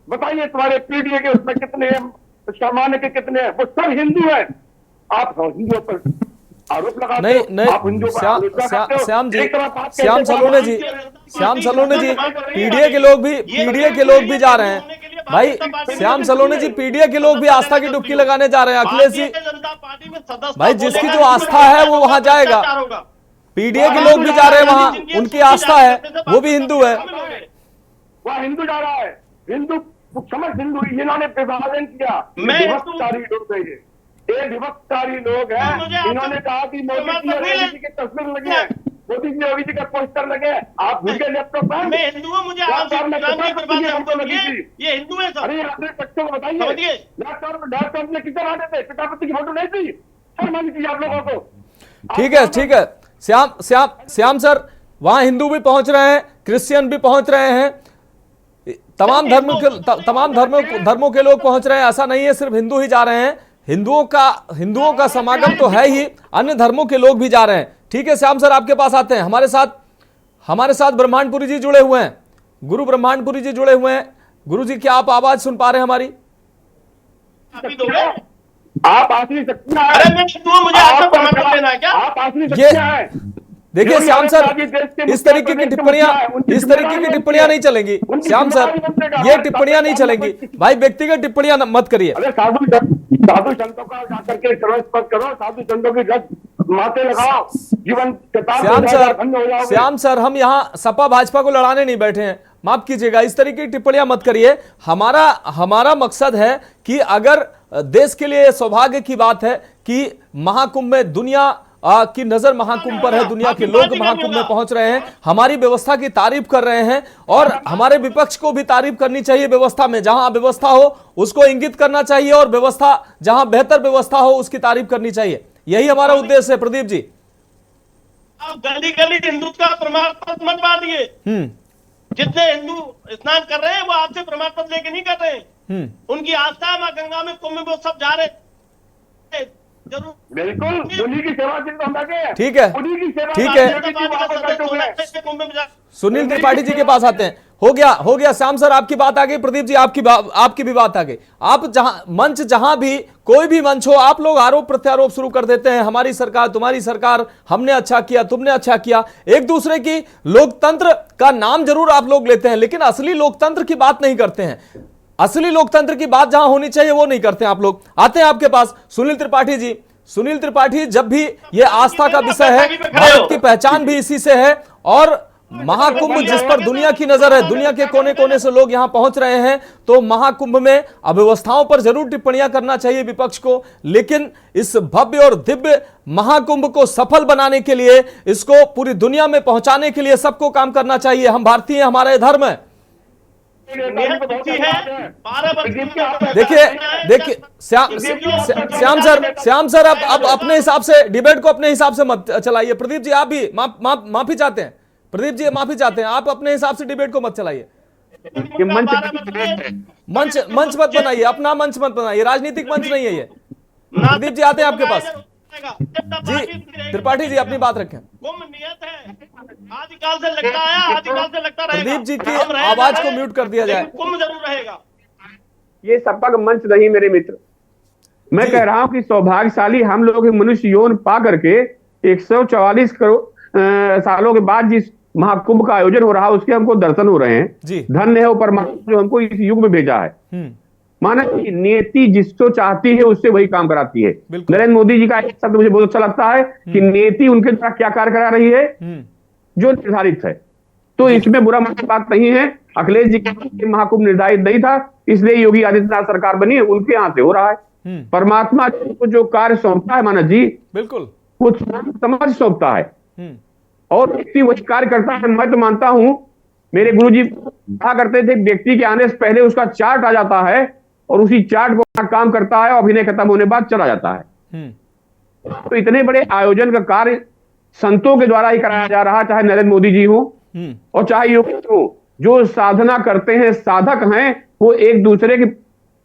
बताइए तुम्हारे पीढ़ी के उसमें कितने हैं, सामान्य के कितने हैं? वो सब हिंदू हैं। आप हिंदुओं पर आरोप लगा नहीं, आप हिंदुओं पर आलोचना करते हो। श्याम जी, एक तरफ आप श्याम कहते हो सलोने जी, श्याम सलोने जी, पीडीए के लोग भी जा रहे हैं भाई। श्याम सलोने जी, पीडीए के लोग भी आस्था की डुबकी लगाने जा रहे हैं। अखिलेश जी भाई, जिसकी जो आस्था है वो वहां जाएगा। पीडीए के लोग भी जा रहे हैं वहां, उनकी आस्था है, वो भी हिंदू है। वह हिंदू जा रहा है, हिंदू समझ हिंदू, इन्होंने विभाजन किया, विभक्तकारी लोग है ये विभक्तकारी लोग हैं। इन्होंने कहा कि मोदी जी और योगी जी के तस्वीर लगे हैं, मोदी जी योगी जी का पोस्टर लगे, आप भूल गए लैपटॉप पर? मैं हिंदू हूँ, मुझे आपसे ये हिंदू है सर। अरे अपने बच्चों को बताइए, लैपटॉप में किधर आते थे? पितापति की फोटो नहीं थी? शर्म की आप लोगों को। ठीक है श्याम सर, वहां हिंदू भी पहुंच रहे हैं, क्रिश्चियन भी पहुंच रहे हैं, तमाम धर्मों के लोग पहुंच रहे हैं। ऐसा नहीं है सिर्फ हिंदू ही जा रहे हैं, हिंदुओं का समागम तो है ही, अन्य धर्मों के लोग भी जा रहे हैं। ठीक है श्याम सर, आपके पास आते हैं। हमारे साथ ब्रह्मांडपुरी जी जुड़े हुए हैं, गुरु ब्रह्मांडपुरी जी जुड़े हुए हैं। गुरु जी, क्या आप आवाज सुन पा रहे हैं हमारी? आप आखिरी शक्तियां हैं। अरे मैं हिंदू हूं, मुझे आपका प्रमाण देना है क्या? आप आखिरी शक्तियां हैं। देखिए श्याम सर, इस तरीके की टिप्पणियां नहीं चलेंगी। श्याम सर, ये टिप्पणियां नहीं चलेंगी भाई, व्यक्तिगत टिप्पणियां मत करिए। अरे साधु संतों का जाकर के सर्वस्पर्श करो, साधु संतों की माथे लगाओ, जीवन श्याम सर, हम यहाँ सपा भाजपा को लड़ाने नहीं बैठे हैं, माफ कीजिएगा, इस तरीके की टिप्पणियां मत करिए। हमारा मकसद है कि अगर देश के लिए सौभाग्य की बात है कि महाकुंभ में दुनिया की नजर महाकुंभ पर है, दुनिया के लोग महाकुंभ में पहुंच रहे हैं, हमारी व्यवस्था की तारीफ कर रहे हैं, और हमारे विपक्ष को भी तारीफ करनी चाहिए व्यवस्था में। जहां व्यवस्था हो उसको इंगित करना चाहिए, और व्यवस्था जहां बेहतर व्यवस्था हो उसकी तारीफ करनी चाहिए। यही हमारा उद्देश्य है। प्रदीप जी, आप गली गली हिंदुत्व का प्रमाण पत्र मत बांटिए। जितने हिंदू स्नान कर रहे हैं वो आपसे प्रमाण पत्र लेके नहीं कर रहे हैं। उनकी आस्था है मां गंगा में, कुंभ में, वो सब जा रहे हैं। जरूर, बिल्कुल, उन्हीं की सेवा के लिए हम लगे हैं। ठीक है, ठीक है। सुनील त्रिपाठी जी के पास आते हैं। हो गया श्याम सर, आपकी बात आ गई। प्रदीप जी, आपकी भी बात आ गई। आप जहां भी कोई भी मंच हो, आप लोग आरोप प्रत्यारोप शुरू कर देते हैं, हमारी सरकार, तुम्हारी सरकार, हमने अच्छा किया, तुमने अच्छा किया। एक दूसरे की लोकतंत्र का नाम जरूर आप लोग लेते हैं, लेकिन असली लोकतंत्र की बात नहीं करते हैं। असली लोकतंत्र की बात जहां होनी चाहिए वो नहीं करते आप लोग। आते हैं आपके पास सुनील त्रिपाठी जी। सुनील त्रिपाठी, जब भी ये आस्था का विषय है, भारत की पहचान भी इसी से है, और महाकुंभ जिस पर दुनिया की नजर है, दुनिया के कोने कोने से लोग यहां पहुंच रहे हैं, तो महाकुंभ में अव्यवस्थाओं पर जरूर टिप्पणियां करना चाहिए विपक्ष को, लेकिन इस भव्य और दिव्य महाकुंभ को सफल बनाने के लिए, इसको पूरी दुनिया में पहुंचाने के लिए सबको काम करना चाहिए। हम भारतीय हैं, हमारा धर्म है। देखिए श्याम सर, अब अपने हिसाब से डिबेट को अपने हिसाब से मत चलाइए। प्रदीप जी, आप भी माफी चाहते हैं। प्रदीप जी माफी चाहते हैं, आप अपने हिसाब से डिबेट को मत चलाइए। ये मंच मंच मत बनाइए, अपना मंच मत बनाइए, राजनीतिक मंच नहीं है ये। प्रदीप जी आते हैं आपके पास। जी त्रिपाठी जी अपनी बात रखें। कुंभ नियत है, आदिकाल से लगता आया, आदिकाल से लगता रहेगा। प्रदीप जी की आवाज को म्यूट कर दिया जाए। कुंभ जरूर रहेगा। ये सपा का मंच नहीं मेरे मित्र। मैं कह रहा हूं कि सौभाग्यशाली हम लोग मनुष्य यौन पा करके 144 करोड़ सालों के बाद जिस महाकुंभ का आयोजन हो रहा है उसके हमको दर्शन हो रहे हैं। धन्य है वो परमात्मा जो हमको इस युग में भेजा है। माना कि नियति जिसको चाहती है उससे वही काम कराती है। नरेंद्र मोदी जी का एक शब्द मुझे बहुत अच्छा लगता है कि नियति उनके द्वारा क्या कार्य करा रही है जो निर्धारित है। तो इसमें बुरा बात नहीं है। अखिलेश जी का महाकुंभ निर्धारित नहीं था, इसलिए योगी आदित्यनाथ सरकार बनी है, उनके यहाँ से हो रहा है। परमात्मा को जो कार्य सौंपता है मानस जी, बिल्कुल वो समझ सौंपता है और व्यक्ति वही कार्य करता है। मैं तो मानता हूं, मेरे गुरु जी कहा करते थे, व्यक्ति के आने से पहले उसका चार्ट आ जाता है और उसी चार्ट को काम करता है और अभिनय खत्म होने बाद चला जाता है। तो इतने बड़े आयोजन का कार्य संतों के द्वारा ही कराया जा रहा है, चाहे नरेंद्र मोदी जी हो और चाहे योगी हो। जो साधना करते हैं, साधक हैं, वो एक दूसरे की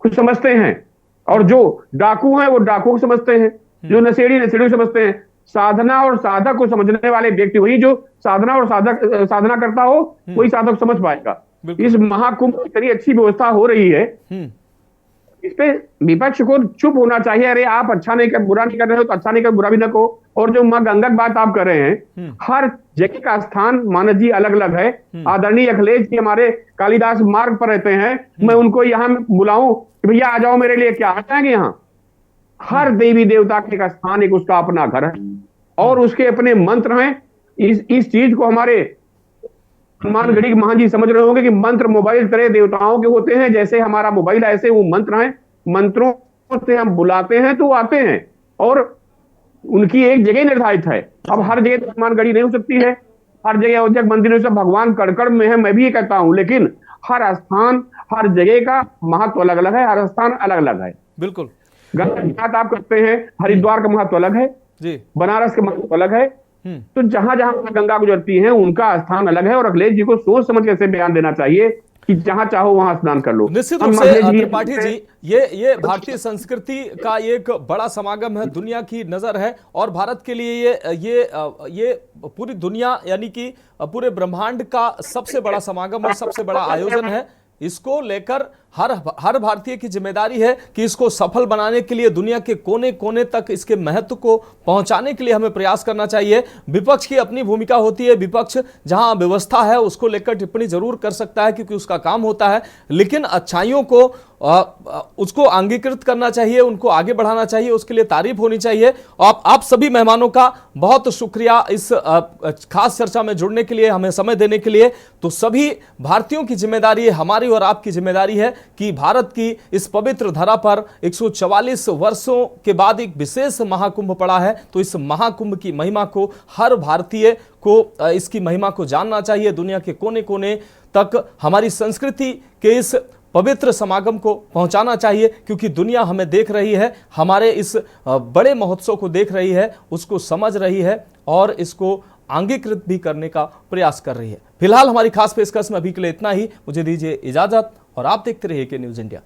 कुछ समझते हैं और जो डाकू हैं वो डाकू को समझते हैं, जो नशेड़ी को समझते हैं। साधना और साधक को समझने वाले व्यक्ति वही जो साधना और साधना करता हो वही साधक समझ पाएगा। इस महाकुंभ की इतनी अच्छी व्यवस्था हो रही है, इस पे विपक्ष को चुप होना चाहिए। अरे आप अच्छा नहीं कर, बुरा नहीं कर रहे हो तो अच्छा नहीं कर, बुरा भी न कहो। और जो मां गंगा की बात आप कर रहे हैं, हर जगह का स्थान मानस जी अलग अलग है। आदरणीय अखिलेश जी हमारे कालिदास मार्ग पर रहते हैं, मैं उनको यहाँ बुलाऊं कि भैया आ जाओ मेरे लिए, क्या आ जाएंगे यहाँ? हर देवी देवता का एक स्थान, एक उसका अपना घर है और उसके अपने मंत्र हैं। इस चीज को हमारे हनुमानगढ़ी के महान जी समझ रहे होंगे कि मंत्र मोबाइल तरह देवताओं के होते हैं, जैसे हमारा मोबाइल ऐसे वो मंत्र हैं। मंत्रों से हम बुलाते हैं तो आते हैं और उनकी एक जगह निर्धारित है। अब हर जगह हनुमानगढ़ी नहीं हो सकती है, हर जगह अयोध्या मंदिर में सब भगवान कड़कड़ में है, मैं भी ये कहता हूं, लेकिन हर स्थान हर जगह का महत्व अलग अलग है, हर स्थान अलग अलग है। बिल्कुल गंगा की बात आप करते हैं, हरिद्वार का महत्व अलग है जी, बनारस का महत्व अलग है। तो जहां जहां गंगा गुजरती है उनका स्थान अलग है और अखिलेश जी को सोच समझ कैसे बयान देना चाहिए कि जहां चाहो वहां स्नान कर लो। निश्चित रूप से त्रिपाठी जी, ये भारतीय संस्कृति का एक बड़ा समागम है, दुनिया की नजर है और भारत के लिए ये पूरी दुनिया यानी कि पूरे ब्रह्मांड का सबसे बड़ा समागम और सबसे बड़ा आयोजन है। इसको लेकर हर भारतीय की जिम्मेदारी है कि इसको सफल बनाने के लिए दुनिया के कोने कोने तक इसके महत्व को पहुंचाने के लिए हमें प्रयास करना चाहिए। विपक्ष की अपनी भूमिका होती है, विपक्ष जहां व्यवस्था है उसको लेकर टिप्पणी जरूर कर सकता है क्योंकि उसका काम होता है, लेकिन अच्छाइयों को उसको अंगीकृत करना चाहिए, उनको आगे बढ़ाना चाहिए, उसके लिए तारीफ होनी चाहिए। आप सभी मेहमानों का बहुत शुक्रिया इस खास चर्चा में जुड़ने के लिए, हमें समय देने के लिए। तो सभी भारतीयों की जिम्मेदारी है, हमारी और आपकी जिम्मेदारी है कि भारत की इस पवित्र धरा पर 144 वर्षों के बाद एक विशेष महाकुंभ पड़ा है, तो इस महाकुंभ की महिमा को हर भारतीय को इसकी महिमा को जानना चाहिए। दुनिया के कोने कोने तक हमारी संस्कृति के इस पवित्र समागम को पहुंचाना चाहिए क्योंकि दुनिया हमें देख रही है, हमारे इस बड़े महोत्सव को देख रही है, उसको समझ रही है और इसको अंगीकृत भी करने का प्रयास कर रही है। फिलहाल हमारी खास पेशकश में अभी के लिए इतना ही। मुझे दीजिए इजाजत और आप देखते रहिए के न्यूज़ इंडिया।